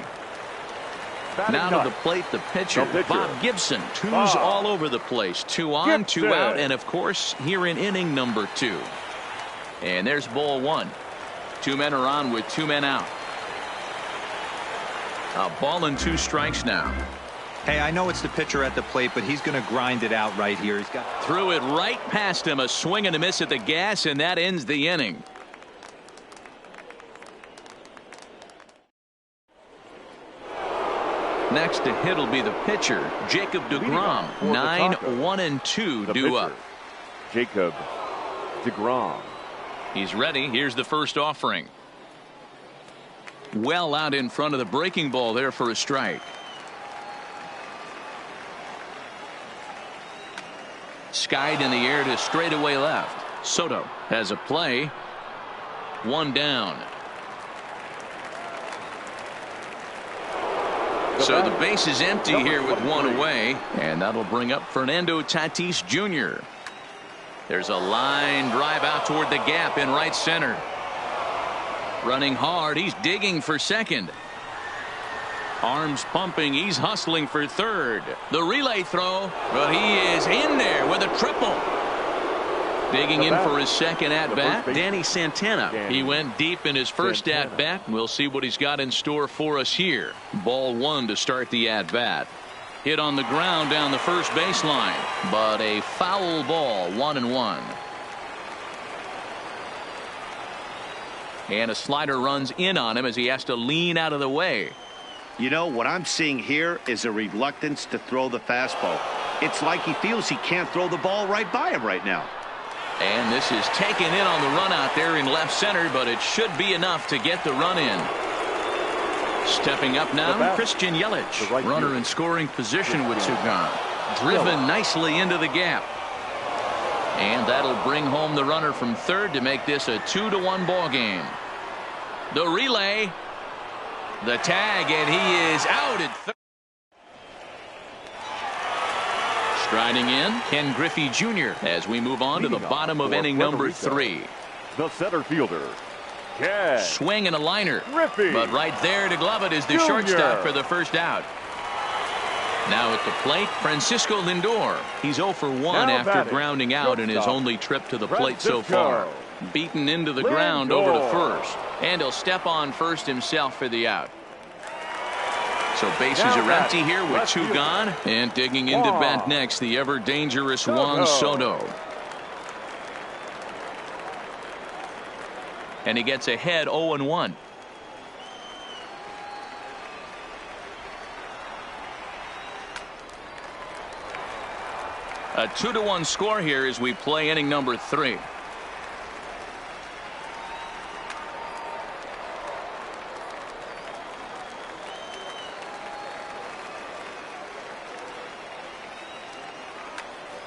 Speaker 1: Now to the plate, the pitcher, Bob Gibson. 2s all over the place. 2 on, 2 out, and of course here in inning number 2. And there's ball 1. 2 men are on with 2 men out. A ball and 2 strikes now.
Speaker 2: Hey, I know it's the pitcher at the plate, but he's going to grind it out right here. He's got
Speaker 1: threw it right past him, a swing and a miss at the gas, and that ends the inning. Next to hit will be the pitcher, Jacob deGrom. 9-1-2 due up.
Speaker 3: Jacob deGrom.
Speaker 1: He's ready. Here's the first offering. Well out in front of the breaking ball there for a strike. Skied in the air to straightaway left. Soto has a play. One down. So the base is empty here with one away, and that'll bring up Fernando Tatis Jr. There's a line drive out toward the gap in right center. Running hard, he's digging for second. Arms pumping, he's hustling for third. The relay throw, but he is in there with a triple. Digging in for his second at-bat, Danny Santana. He went deep in his first at-bat. We'll see what he's got in store for us here. Ball one to start the at-bat. Hit on the ground down the first baseline, but a foul ball, 1-1. And a slider runs in on him as he has to lean out of the way.
Speaker 4: You know, what I'm seeing here is a reluctance to throw the fastball. It's like he feels he can't throw the ball right by him right now.
Speaker 1: And this is taken in on the run out there in left center, but it should be enough to get the run in. Stepping up now, Christian Yelich. Runner in scoring position with two gone. Driven nicely into the gap. And that'll bring home the runner from third to make this a 2-1 ball game. The relay. The tag, and he is out at third. Striding in, Ken Griffey Jr. as we move on to the bottom of inning number 3.
Speaker 3: The center fielder, Ken.
Speaker 1: Swing and a liner.
Speaker 3: Griffey
Speaker 1: But right there to glove it is the shortstop for the first out. Now at the plate, Francisco Lindor. He's 0 for 1 after grounding out in his only trip to the plate so far. Beaten into the ground over to first. And he'll step on first himself for the out. So bases are empty here with two gone. And digging into bat next, the ever dangerous Juan Soto. And he gets ahead 0-1. A 2-1 score here as we play inning number 3.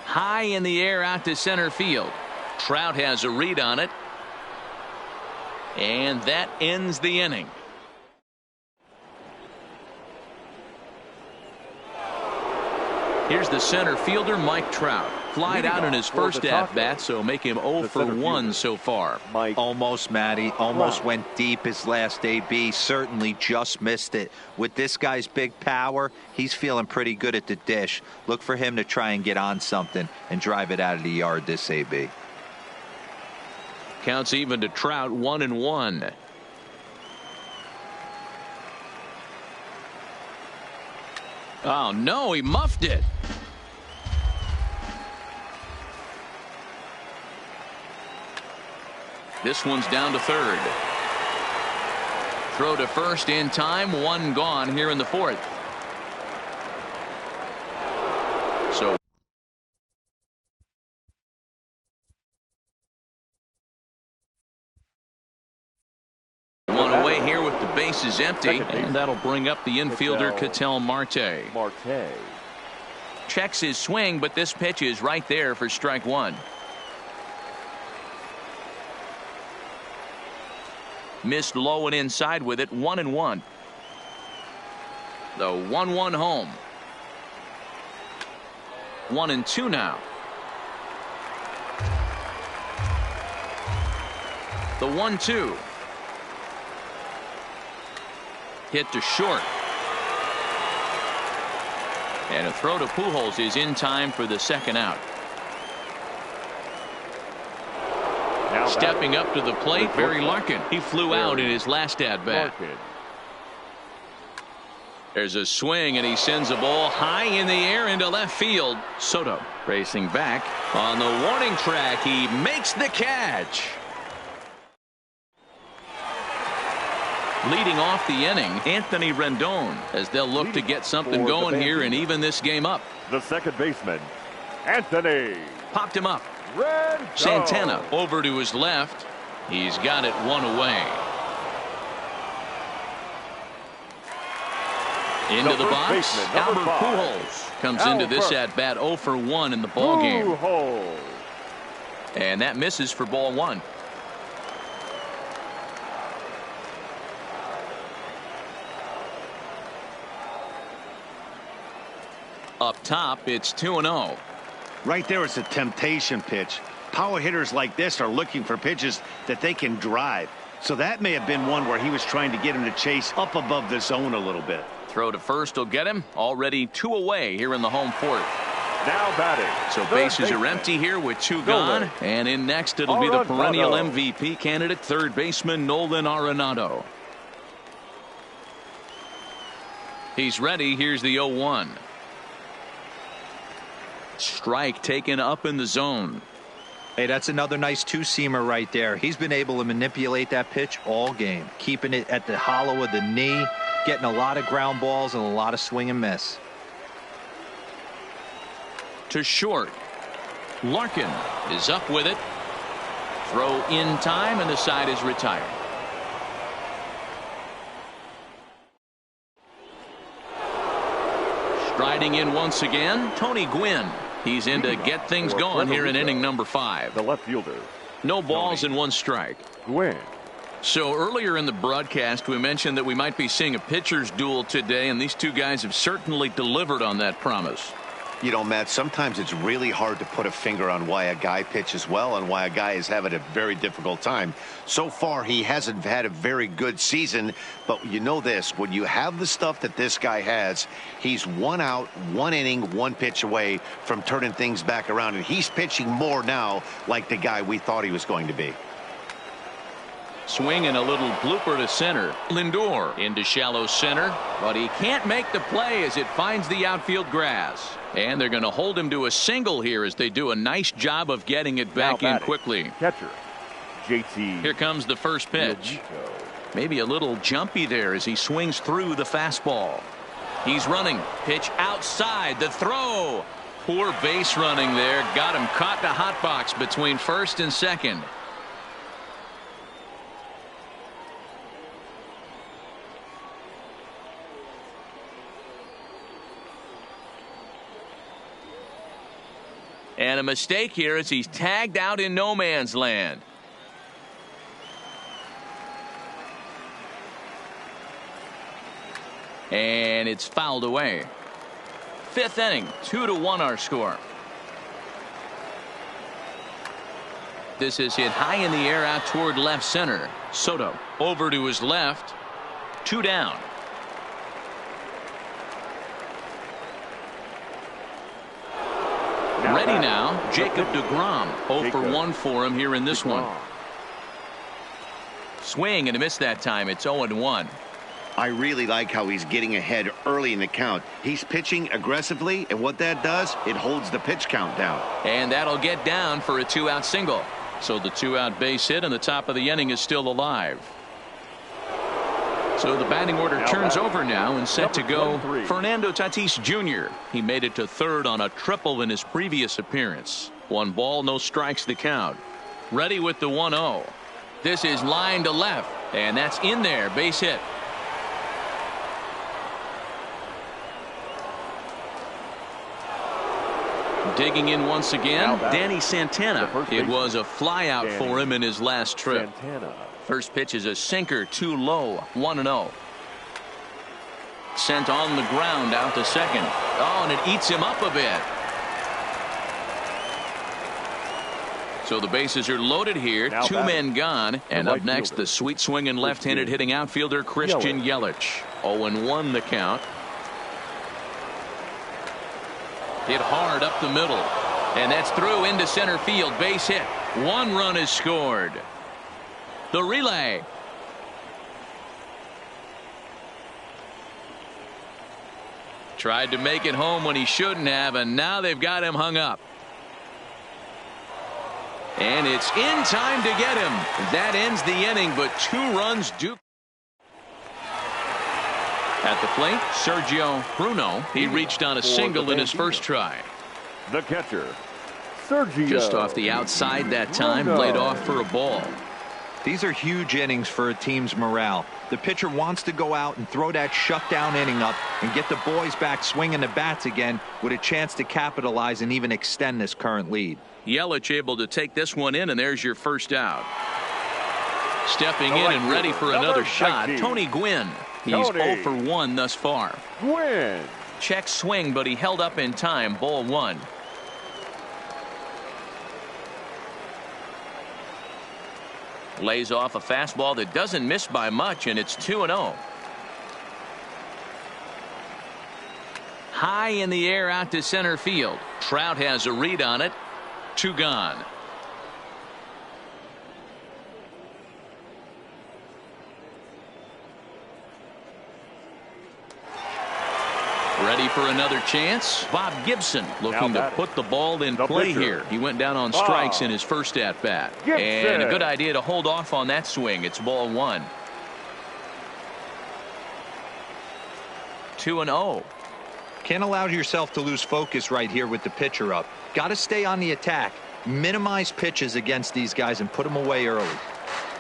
Speaker 1: High in the air out to center field. Trout has a read on it. And that ends the inning. Here's the center fielder, Mike Trout. Flied out in his first at-bat, so make him 0 for 1 so far.
Speaker 2: Almost, Matty. Almost went deep his last AB. Certainly just missed it. With this guy's big power, he's feeling pretty good at the dish. Look for him to try and get on something and drive it out of the yard this AB.
Speaker 1: Counts even to Trout, 1-1. Oh, no, he muffed it. This one's down to third. Throw to first in time. One gone here in the fourth. So one away here with the bases empty, and that'll bring up the infielder Ketel Marte. Checks his swing, but this pitch is right there for strike one. Missed low and inside with it. 1-1. The 1-1 home. 1-2 now. The 1-2. Hit to short. And a throw to Pujols is in time for the second out. Stepping up to the plate, Barry Larkin. He flew out in his last at-bat. There's a swing, and he sends a ball high in the air into left field. Soto racing back on the warning track. He makes the catch. Leading off the inning, Anthony Rendon, as they'll look to get something going here and even this game up.
Speaker 3: The second baseman, Anthony.
Speaker 1: Popped him up.
Speaker 3: Rendon.
Speaker 1: Santana over to his left. He's got it one away. Into the box, Albert Pujols comes into this at bat 0 for 1 in the ball game. And that misses for ball 1. Up top, it's 2-0.
Speaker 4: Right there, it's a temptation pitch. Power hitters like this are looking for pitches that they can drive. So that may have been one where he was trying to get him to chase up above the zone a little bit.
Speaker 1: Throw to first will get him. Already 2 away here in the home fourth.
Speaker 3: Now batting.
Speaker 1: So bases are empty here with 2 gone. And in next, it'll be the perennial MVP candidate, third baseman Nolan Arenado. He's ready. Here's the 0-1. Strike taken up in the zone.
Speaker 2: Hey, that's another nice two-seamer right there. He's been able to manipulate that pitch all game, keeping it at the hollow of the knee, getting a lot of ground balls and a lot of swing and miss.
Speaker 1: To short. Larkin is up with it. Throw in time, and the side is retired. Striding in once again, Tony Gwynn. He's in to get things going here in inning number 5.
Speaker 3: The left fielder.
Speaker 1: No balls and 1 strike.
Speaker 3: Gwynn.
Speaker 1: So earlier in the broadcast, we mentioned that we might be seeing a pitcher's duel today, and these two guys have certainly delivered on that promise.
Speaker 4: You know, Matt, sometimes it's really hard to put a finger on why a guy pitches well and why a guy is having a very difficult time. So far, he hasn't had a very good season, but you know this, when you have the stuff that this guy has, he's 1 out, 1 inning, 1 pitch away from turning things back around, and he's pitching more now like the guy we thought he was going to be.
Speaker 1: Swing and a little blooper to center. Lindor into shallow center, but he can't make the play as it finds the outfield grass. And they're going to hold him to a single here as they do a nice job of getting it back in quickly.
Speaker 3: Catcher, JT.
Speaker 1: Here comes the first pitch. Maybe a little jumpy there as he swings through the fastball. He's running. Pitch outside. The throw. Poor base running there. Got him caught in a hot box between first and second. And a mistake here as he's tagged out in no man's land. And it's fouled away. 5th inning, 2-1 our score. This is hit high in the air out toward left center. Soto over to his left. 2 down. Ready now, Jacob deGrom. 0 for 1 for him here in this one. Swing and a miss that time. It's 0-1.
Speaker 4: I really like how he's getting ahead early in the count. He's pitching aggressively, and what that does, it holds the pitch count down.
Speaker 1: And that'll get down for a 2-out single. So the 2-out base hit, and the top of the inning is still alive. So the batting order turns over now and set to go. Fernando Tatis Jr. He made it to third on a triple in his previous appearance. 1 ball, no strikes the count. Ready with the 1-0. This is line to left, and that's in there. Base hit. Digging in once again, Danny Santana. It was a fly out for him in his last trip. First pitch is a sinker, too low. 1-0. Sent on the ground out to second. Oh, and it eats him up a bit. So the bases are loaded here. 2 men gone. And up next, the sweet swinging left-handed hitting outfielder Christian Yelich. 0-1 the count. Hit hard up the middle. And that's through into center field. Base hit. 1 run is scored. The relay. Tried to make it home when he shouldn't have, and now they've got him hung up. And it's in time to get him. That ends the inning, but 2 runs do. At the plate, Sergio Bruno. He reached on a single in his first try.
Speaker 3: The catcher, Sergio.
Speaker 1: Just off the outside that time, laid off for a ball.
Speaker 2: These are huge innings for a team's morale. The pitcher wants to go out and throw that shutdown inning up and get the boys back swinging the bats again with a chance to capitalize and even extend this current lead.
Speaker 1: Yelich able to take this one in, and there's your first out. Stepping in and ready for another shot, Tony Gwynn. He's 0 for 1 thus far.
Speaker 3: Gwynn.
Speaker 1: Check swing, but he held up in time. Ball 1. Lays off a fastball that doesn't miss by much, and it's 2-0. High in the air out to center field. Trout has a read on it. 2 gone. Ready for another chance. Bob Gibson looking to put the ball in play here. He went down on strikes in his first at bat. And a good idea to hold off on that swing. It's ball 1. 2-0.
Speaker 2: Can't allow yourself to lose focus right here with the pitcher up. Got to stay on the attack. Minimize pitches against these guys and put them away early.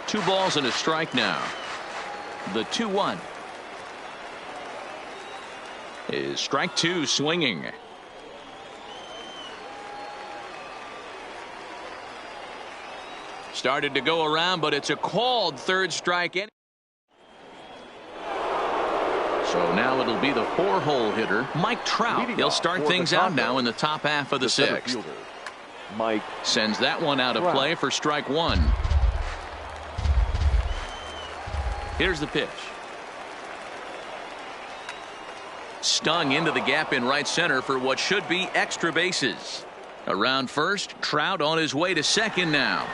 Speaker 1: 2 balls and a strike now. The 2-1. Is strike 2 swinging. Started to go around, but it's a called third strike. So now it'll be the 4-hole hitter, Mike Trout. He'll start things out now in the top half of the 6th.
Speaker 3: Mike
Speaker 1: sends that one out of play for strike 1. Here's the pitch. Stung into the gap in right center for what should be extra bases. Around first, Trout on his way to second now.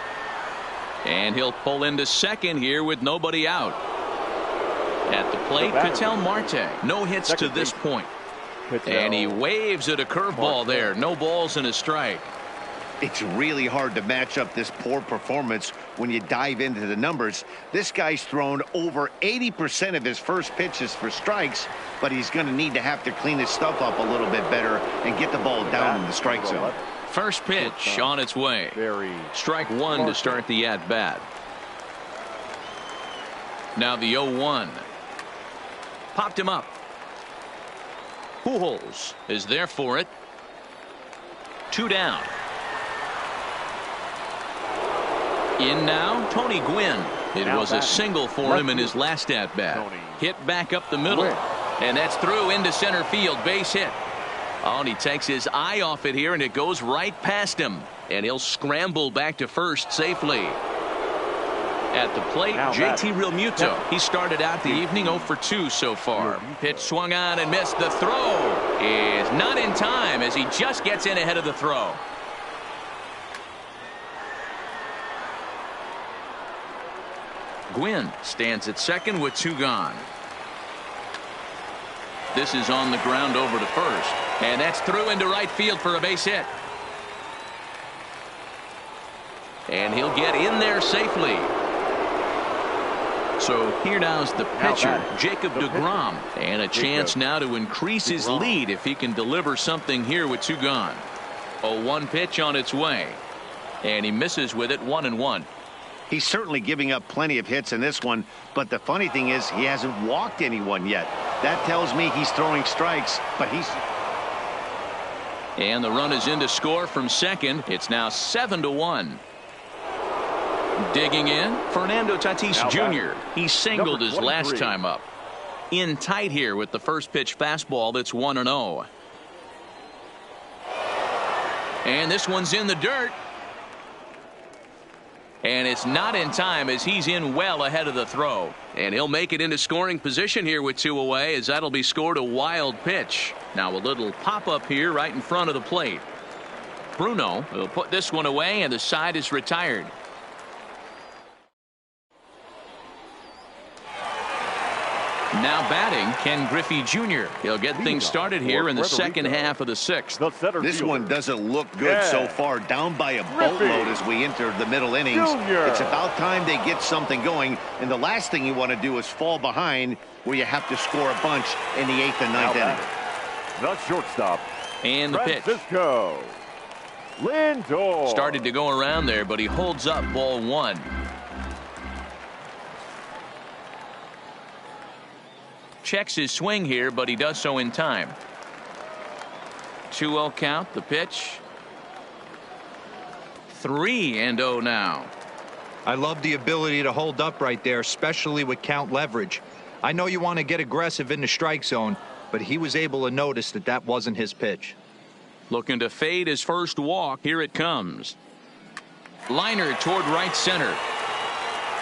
Speaker 1: And he'll pull into second here with nobody out. At the plate, Ketel Marte. No hits to this point. And he waves at a curveball there. No balls and a strike.
Speaker 4: It's really hard to match up this poor performance when you dive into the numbers. This guy's thrown over 80% of his first pitches for strikes, but he's going to have to clean his stuff up a little bit better and get the ball down in the strike zone.
Speaker 1: First pitch on its way. Strike 1 to start the at-bat. Now the 0-1. Popped him up. Pujols is there for it. 2 down. In now, Tony Gwynn. It was a single for him in his last at-bat. Hit back up the middle. And that's through into center field. Base hit. Oh, and he takes his eye off it here, and it goes right past him. And he'll scramble back to first safely. At the plate, JT Realmuto. He started out the evening 0 for 2 so far. Pitch swung on and missed. The throw is not in time as he just gets in ahead of the throw. Gwynn stands at second with 2 gone. This is on the ground over to first. And that's through into right field for a base hit. And he'll get in there safely. So here now's the pitcher, Jacob deGrom. And a chance now to increase his lead if he can deliver something here with 2 gone. 0-1 pitch on its way. And he misses with it. 1-1.
Speaker 4: He's certainly giving up plenty of hits in this one, but the funny thing is he hasn't walked anyone yet. That tells me he's throwing strikes, but he's...
Speaker 1: And the run is in to score from second. It's now 7-1. Digging in, Fernando Tatis Jr. He singled his last time up. In tight here with the first pitch fastball that's 1-0. And this one's in the dirt. And it's not in time as he's in well ahead of the throw. And he'll make it into scoring position here with 2 away as that'll be scored a wild pitch. Now a little pop-up here right in front of the plate. Bruno will put this one away and the side is retired. now batting, Ken Griffey Jr. He'll get things started here in the second half of the sixth.
Speaker 4: This one doesn't look good so far. Down by a boatload as we enter the middle innings. It's about time they get something going. And the last thing you want to do is fall behind where you have to score a bunch in the 8th and 9th inning.
Speaker 3: The shortstop.
Speaker 1: And the pitch.
Speaker 3: Francisco Lindor.
Speaker 1: Started to go around there, but he holds up ball one. Checks his swing here, but he does so in time. 2-0 count, the pitch. 3-0 now.
Speaker 2: I love the ability to hold up right there, especially with count leverage. I know you want to get aggressive in the strike zone, but he was able to notice that that wasn't his pitch.
Speaker 1: Looking to fade his first walk. Here it comes. Liner toward right center.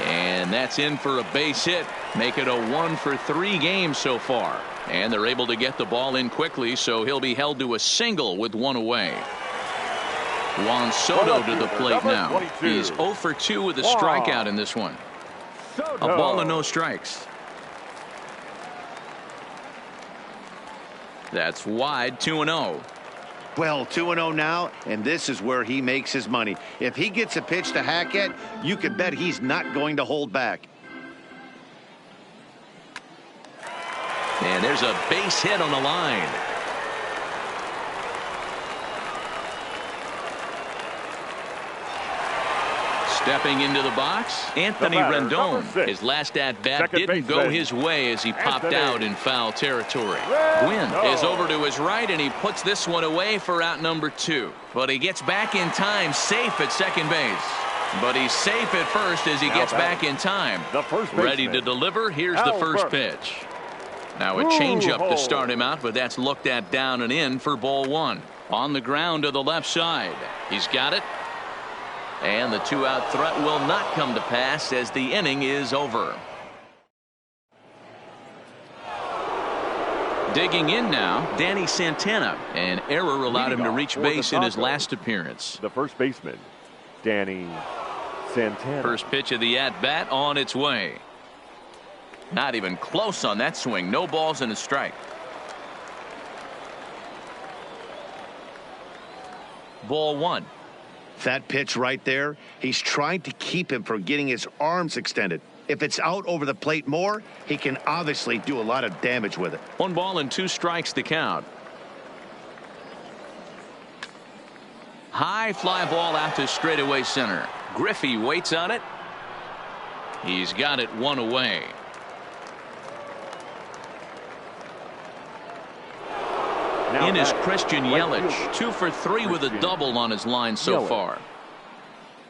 Speaker 1: And that's in for a base hit. Make it a 1-for-3 game so far. And they're able to get the ball in quickly, so he'll be held to a single with one away. Juan Soto to the plate now. He's 0-for-2 with a strikeout in this one. A ball and no strikes. That's wide. 2-0.
Speaker 4: Well, 2-0 now, and this is where he makes his money. If he gets a pitch to hack at, you can bet he's not going to hold back.
Speaker 1: And there's a base hit on the line. Stepping into the box, Anthony Rendon. His last at-bat didn't go his way as he popped out in foul territory. Gwynn is over to his right, and he puts this one away for out number 2. But he gets back in time, safe at second base. But he's safe at first as he gets back in time. Ready to deliver. Here's the first pitch. Now a changeup to start him out, but that's looked at down and in for ball one. On the ground to the left side. He's got it. And the 2-out threat will not come to pass as the inning is over. Digging in now, Danny Santana. An error allowed him to reach base in his last appearance.
Speaker 3: The first baseman, Danny Santana.
Speaker 1: First pitch of the at-bat on its way. Not even close on that swing. No balls and a strike. Ball one.
Speaker 4: That pitch right there, he's trying to keep him from getting his arms extended. If it's out over the plate more, he can obviously do a lot of damage with it.
Speaker 1: 1 ball and 2 strikes to count. High fly ball out to straightaway center. Griffey waits on it. He's got it 1 away. In is Christian Yelich, 2 for 3 with a double on his line so far.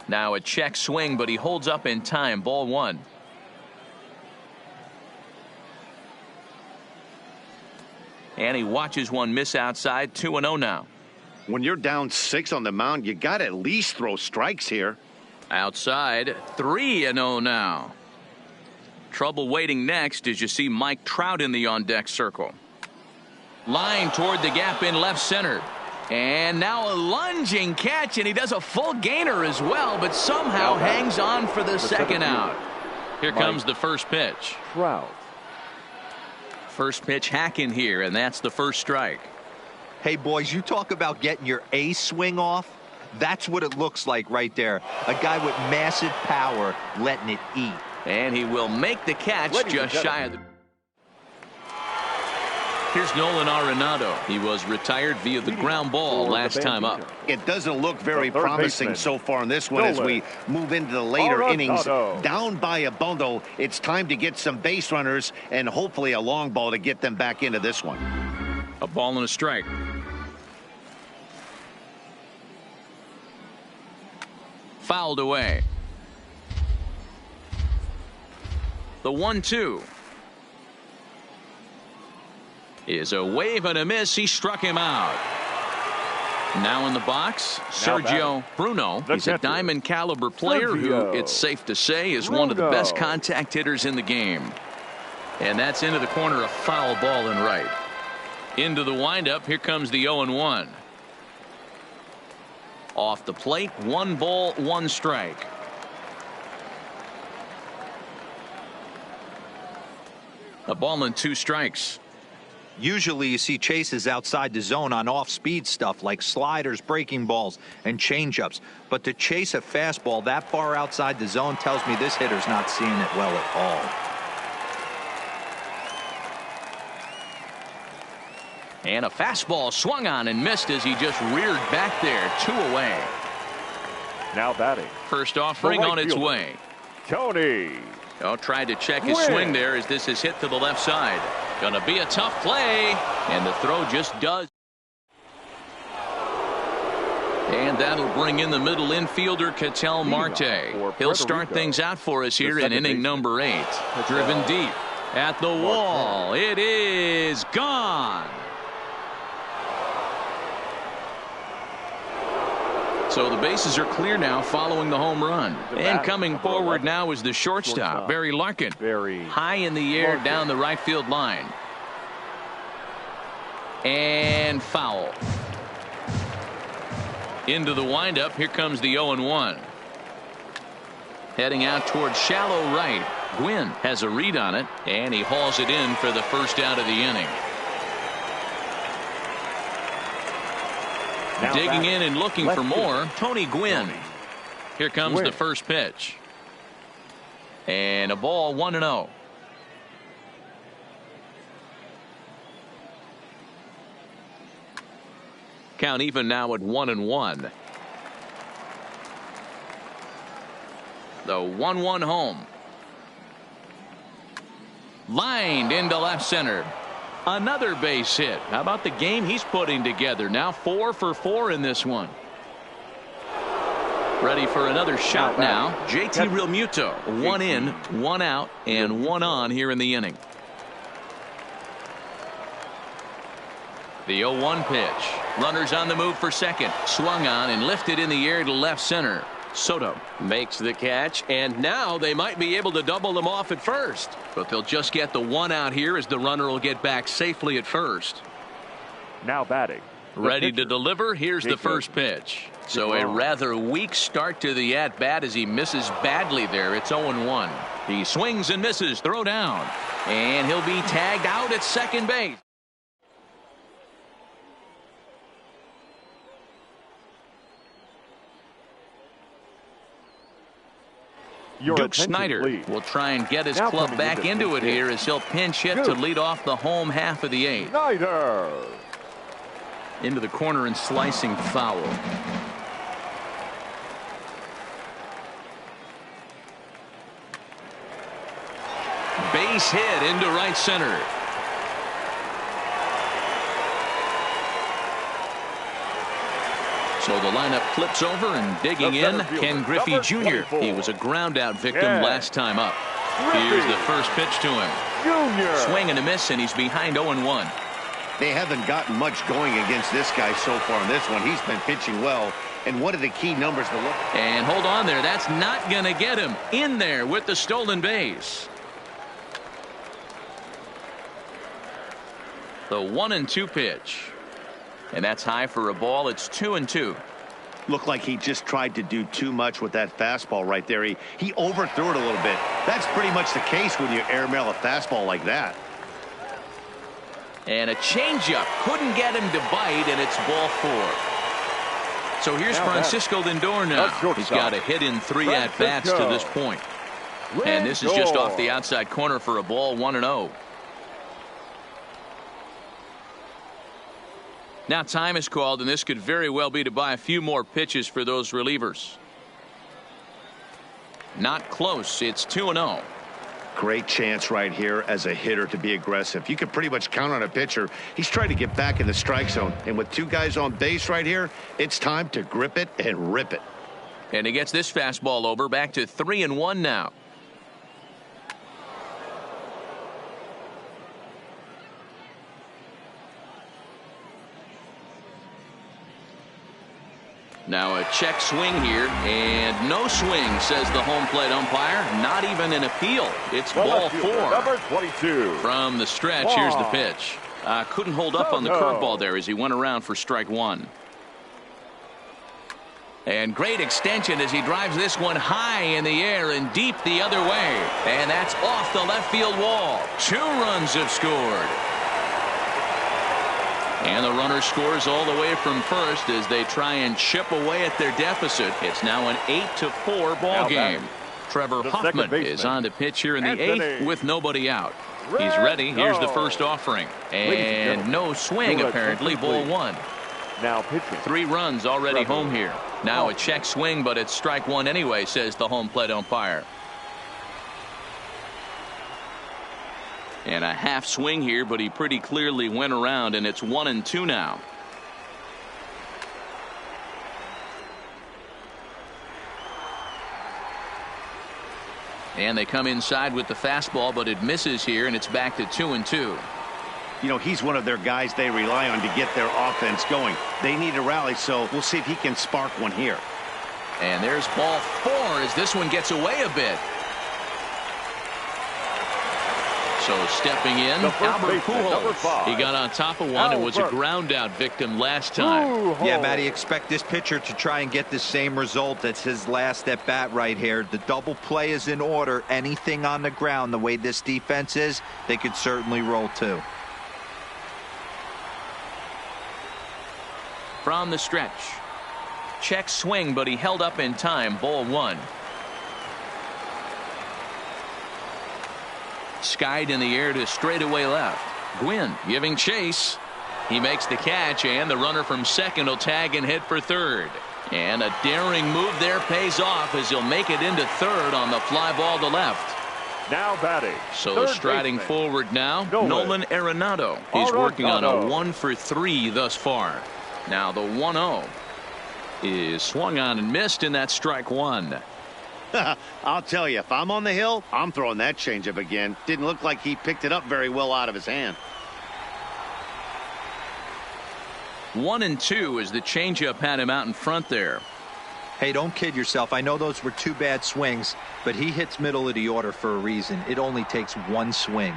Speaker 1: Now a check swing, but he holds up in time. Ball one. And he watches one miss outside. 2-0 now.
Speaker 4: When you're down 6 on the mound, you got to at least throw strikes here.
Speaker 1: Outside. 3-0 now. Trouble waiting next as you see Mike Trout in the on-deck circle. Line toward the gap in left center. And now a lunging catch, and he does a full gainer as well, but somehow hangs on for the second out. Here comes the first pitch.
Speaker 3: Trout.
Speaker 1: First pitch hacking here, and that's the first strike.
Speaker 2: Hey, boys, you talk about getting your A swing off. That's what it looks like right there. A guy with massive power letting it eat.
Speaker 1: And he will make the catch just shy of the... Here's Nolan Arenado. He was retired via the ground ball last time up.
Speaker 4: It doesn't look very promising so far in this one as we move into the later innings. Down by a bundle, it's time to get some base runners and hopefully a long ball to get them back into this one.
Speaker 1: A ball and a strike. Fouled away. The 1-2. Is a wave and a miss. He struck him out. Now in the box, Sergio Bruno. He's a diamond caliber player who, it's safe to say, is one of the best contact hitters in the game. And that's into the corner, a foul ball and right. Into the windup. Here comes the 0-1. Off the plate, 1 ball, 1 strike. A ball and 2 strikes.
Speaker 2: Usually you see chases outside the zone on off-speed stuff like sliders, breaking balls, and changeups. But to chase a fastball that far outside the zone tells me this hitter's not seeing it well at all.
Speaker 1: And a fastball swung on and missed as he just reared back there. 2 away.
Speaker 3: Now batting.
Speaker 1: First offering on its way.
Speaker 3: Tony.
Speaker 1: Oh, tried to check his swing there as this is hit to the left side. Gonna be a tough play, and the throw just does. And that'll bring in the middle infielder, Ketel Marte. He'll start things out for us here in inning number 8. Driven deep at the wall. It is gone. So the bases are clear now following the home run. And coming forward now is the shortstop, Barry Larkin. High in the air down the right field line. And foul. Into the windup. Here comes the 0-1. Heading out towards shallow right. Gwynn has a read on it, and he hauls it in for the first out of the inning. Now digging in and looking for more, Tony Gwynn. Here comes the first pitch. And a ball, 1-0. Count even now at 1-1. The 1-1 home. Lined into left center. Another base hit. How about the game he's putting together? Now 4 for 4 in this one. Ready for another shot now. JT Realmuto. 1 in, 1 out, and 1 on here in the inning. The 0-1 pitch. Runners on the move for second. Swung on and lifted in the air to left center. Soto makes the catch, and now they might be able to double them off at first. But they'll just get the 1 out here as the runner will get back safely at first.
Speaker 3: Now batting.
Speaker 1: Ready to deliver. Here's the first pitch. So a rather weak start to the at-bat as he misses badly there. It's 0-1. He swings and misses. Throw down. And he'll be tagged out at second base. Duke Snyder will try and get his club back into it here as he'll pinch hit to lead off the home half of the 8th.
Speaker 3: Snyder.
Speaker 1: Into the corner and slicing foul. Base hit into right center. So the lineup flips over, and digging in, Ken Griffey Jr. He was a ground out victim last time up. Here's the first pitch to him. Swing and a miss, and he's behind 0-1.
Speaker 4: They haven't gotten much going against this guy so far in this one. He's been pitching well, and one of the key numbers to look at.
Speaker 1: And hold on there. That's not going to get him in there with the stolen base. The 1-2 pitch. And that's high for a ball. It's 2-2.
Speaker 4: Looked like he just tried to do too much with that fastball right there. He overthrew it a little bit. That's pretty much the case when you airmail a fastball like that.
Speaker 1: And a changeup couldn't get him to bite, and it's ball 4. So here's Francisco Lindor now. He's got a hit in 3 at-bats to this point. And this is just off the outside corner for a ball, 1-0. Now time is called, and this could very well be to buy a few more pitches for those relievers. Not close. It's 2-0.
Speaker 4: Great chance right here as a hitter to be aggressive. You can pretty much count on a pitcher. He's trying to get back in the strike zone. And with 2 guys on base right here, it's time to grip it and rip it.
Speaker 1: And he gets this fastball over. Back to 3-1 now. Now a check swing here, and no swing, says the home plate umpire. Not even an appeal. It's ball 4.
Speaker 3: Number 22.
Speaker 1: From the stretch, here's the pitch. Couldn't hold up on the curveball there as he went around for strike 1. And great extension as he drives this one high in the air and deep the other way. And that's off the left field wall. 2 runs have scored. And the runner scores all the way from first as they try and chip away at their deficit. It's now an 8-4 ball game. Trevor Hoffman is on the pitch here in the 8th with nobody out. He's ready. Here's the first offering. And no swing apparently. Ball 1.
Speaker 3: Now pitching.
Speaker 1: 3 runs already home here. Now a check swing, but it's strike 1 anyway, says the home plate umpire. And a half swing here, but he pretty clearly went around, and it's 1-2 now. And they come inside with the fastball, but it misses here, and it's back to 2-2.
Speaker 4: You know, he's one of their guys they rely on to get their offense going. They need a rally, so we'll see if he can spark one here.
Speaker 1: And there's ball 4 as this one gets away a bit. So stepping in, Albert Pujols. He got on top of one and was a ground out victim last time.
Speaker 2: Yeah, Matty, expect this pitcher to try and get the same result. That's his last at bat right here. The double play is in order. Anything on the ground, the way this defense is, they could certainly roll too.
Speaker 1: From the stretch. Check swing, but he held up in time. Ball 1. Skied in the air to straightaway left. Gwynn giving chase. He makes the catch, and the runner from second will tag and head for third. And a daring move there pays off as he'll make it into third on the fly ball to left.
Speaker 3: Now batting.
Speaker 1: So striding forward now, Nolan Arenado. He's working on a 1 for 3 thus far. Now the 1-0 is swung on and missed, and that's strike 1.
Speaker 4: I'll tell you, if I'm on the hill, I'm throwing that changeup again. Didn't look like he picked it up very well out of his hand.
Speaker 1: 1-2 as the changeup had him out in front there.
Speaker 2: Hey, don't kid yourself. I know those were 2 bad swings, but he hits middle of the order for a reason. It only takes 1 swing.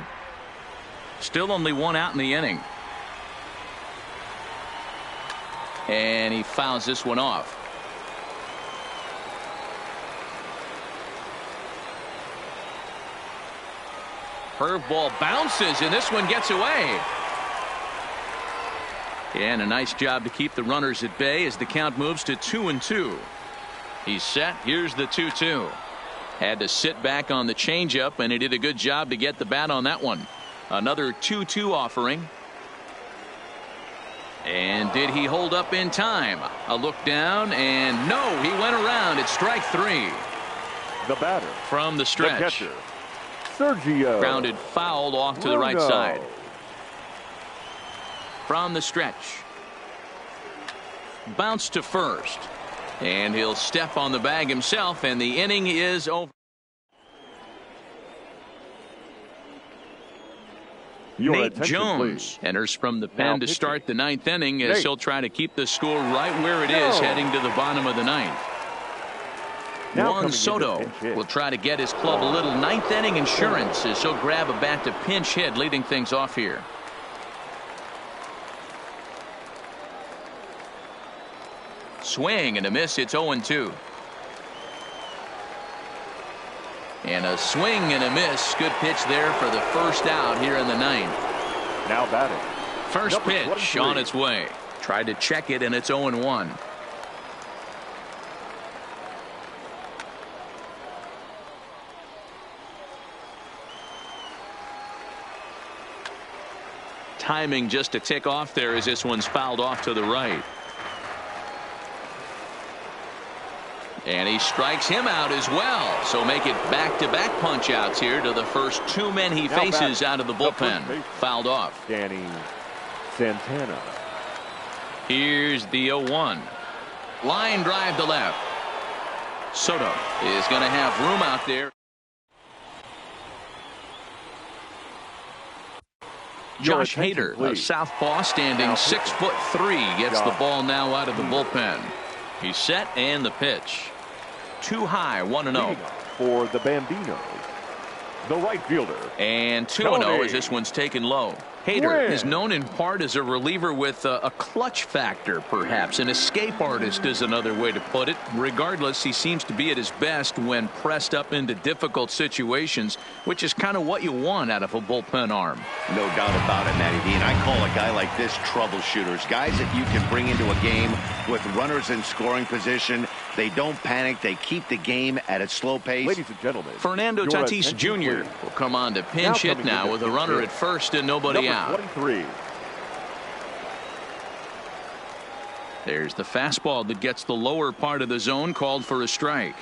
Speaker 1: Still only 1 out in the inning. And he fouls this one off. Curveball bounces, and this one gets away. And a nice job to keep the runners at bay as the count moves to 2-2. He's set. Here's the 2-2. Had to sit back on the changeup, and he did a good job to get the bat on that one. Another 2-2 offering. And did he hold up in time? A look down, and no, he went around. It's strike 3.
Speaker 3: The batter
Speaker 1: from the stretch.
Speaker 3: The catcher, Sergio.
Speaker 1: Grounded foul off to the right side. From the stretch. Bounce to first. And he'll step on the bag himself, and the inning is over. Nate Jones enters from the pen to start the 9th inning as he'll try to keep the score right where it is heading to the bottom of the 9th. Juan Soto will try to get his club a little 9th inning insurance as he'll grab a bat to pinch hit, leading things off here. Swing and a miss. It's 0-2. And a swing and a miss. Good pitch there for the first out here in the 9th.
Speaker 3: Now batting.
Speaker 1: First pitch on its way. Tried to check it, and it's 0-1. Timing just a tick off there as this one's fouled off to the right. And he strikes him out as well. So make it back-to-back punch outs here to the first 2 men he faces out of the bullpen. Fouled off.
Speaker 3: Danny Santana.
Speaker 1: Here's the 0-1. Line drive to left. Soto is going to have room out there. Josh Hader, a southpaw, standing 6'3", gets the ball now out of the bullpen. He's set, and the pitch. Too high, 1-0.
Speaker 3: For the Bambino, the right fielder.
Speaker 1: And 2-0 as this one's taken low. Hader is known in part as a reliever with a clutch factor, perhaps. An escape artist is another way to put it. Regardless, he seems to be at his best when pressed up into difficult situations, which is kind of what you want out of a bullpen arm.
Speaker 4: No doubt about it, Matty D. And I call a guy like this troubleshooters. Guys that you can bring into a game with runners in scoring position. They don't panic. They keep the game at a slow pace.
Speaker 3: Ladies and gentlemen,
Speaker 1: Fernando Tatis Jr. will come on to pinch hit now with a runner at first and nobody out.
Speaker 3: 23.
Speaker 1: There's the fastball that gets the lower part of the zone, called for a strike.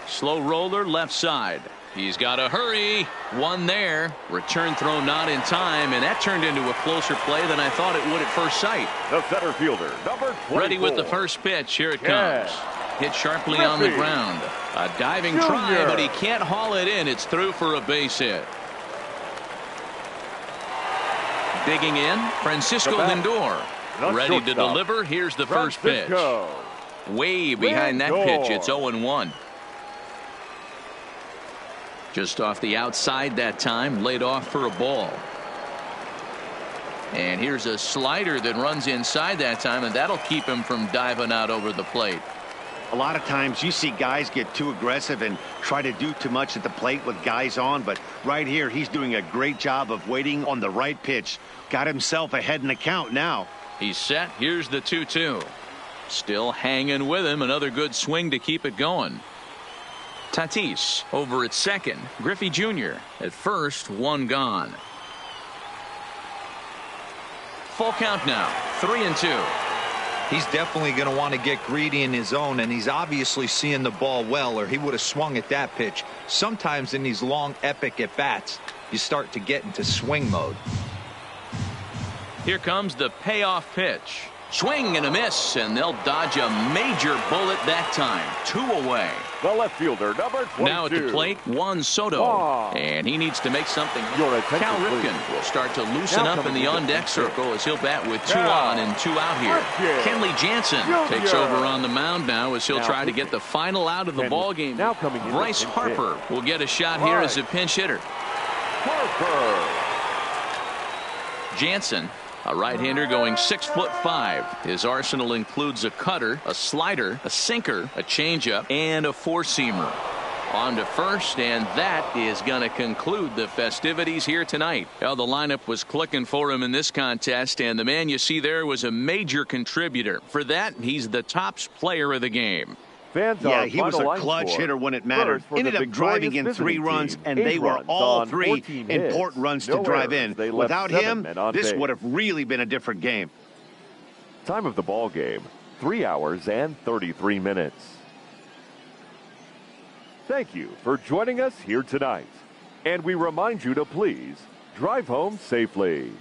Speaker 1: Slow roller left side. He's got to hurry. One there. Return throw not in time, and that turned into a closer play than I thought it would at first sight.
Speaker 3: The center fielder, number 24.
Speaker 1: Ready with the first pitch. Here it comes. Hit sharply on the ground. A diving try, but he can't haul it in. It's through for a base hit. Digging in, Francisco Lindor. Ready to deliver. Here's the first pitch. Way behind that pitch. It's 0-1. Just off the outside that time, laid off for a ball. And here's a slider that runs inside that time, and that'll keep him from diving out over the plate.
Speaker 4: A lot of times you see guys get too aggressive and try to do too much at the plate with guys on, but right here he's doing a great job of waiting on the right pitch. Got himself ahead in the count now.
Speaker 1: He's set. Here's the 2-2. Still hanging with him. Another good swing to keep it going. Tatis over at second. Griffey Jr. at first. One gone. Full count now. 3-2.
Speaker 2: He's definitely going to want to get greedy in his zone, and he's obviously seeing the ball well, or he would have swung at that pitch. Sometimes in these long epic at bats, you start to get into swing mode.
Speaker 1: Here comes the payoff pitch. Swing and a miss, and they'll dodge a major bullet that time. 2 away.
Speaker 3: The left fielder, number 22.
Speaker 1: Now at the plate, Juan Soto. And he needs to make something. Cal Ripken will start to loosen up in the on-deck circle as he'll bat with 2 on and 2 out here. Kenley Jansen takes over on the mound now as he'll try to get the final out of the ball game. Bryce Harper will get a shot here as a pinch hitter. Jansen, a right-hander going 6'5". His arsenal includes a cutter, a slider, a sinker, a changeup, and a four-seamer. On to first, and that is going to conclude the festivities here tonight. Well, the lineup was clicking for him in this contest, and the man you see there was a major contributor. For that, he's the tops player of the game.
Speaker 4: Yeah, he was a clutch hitter when it mattered. Ended up driving in 3 runs, and they were all 3 important runs to drive in. Without him, this would have really been a different game.
Speaker 3: Time of the ball game, 3 hours and 33 minutes. Thank you for joining us here tonight. And we remind you to please drive home safely.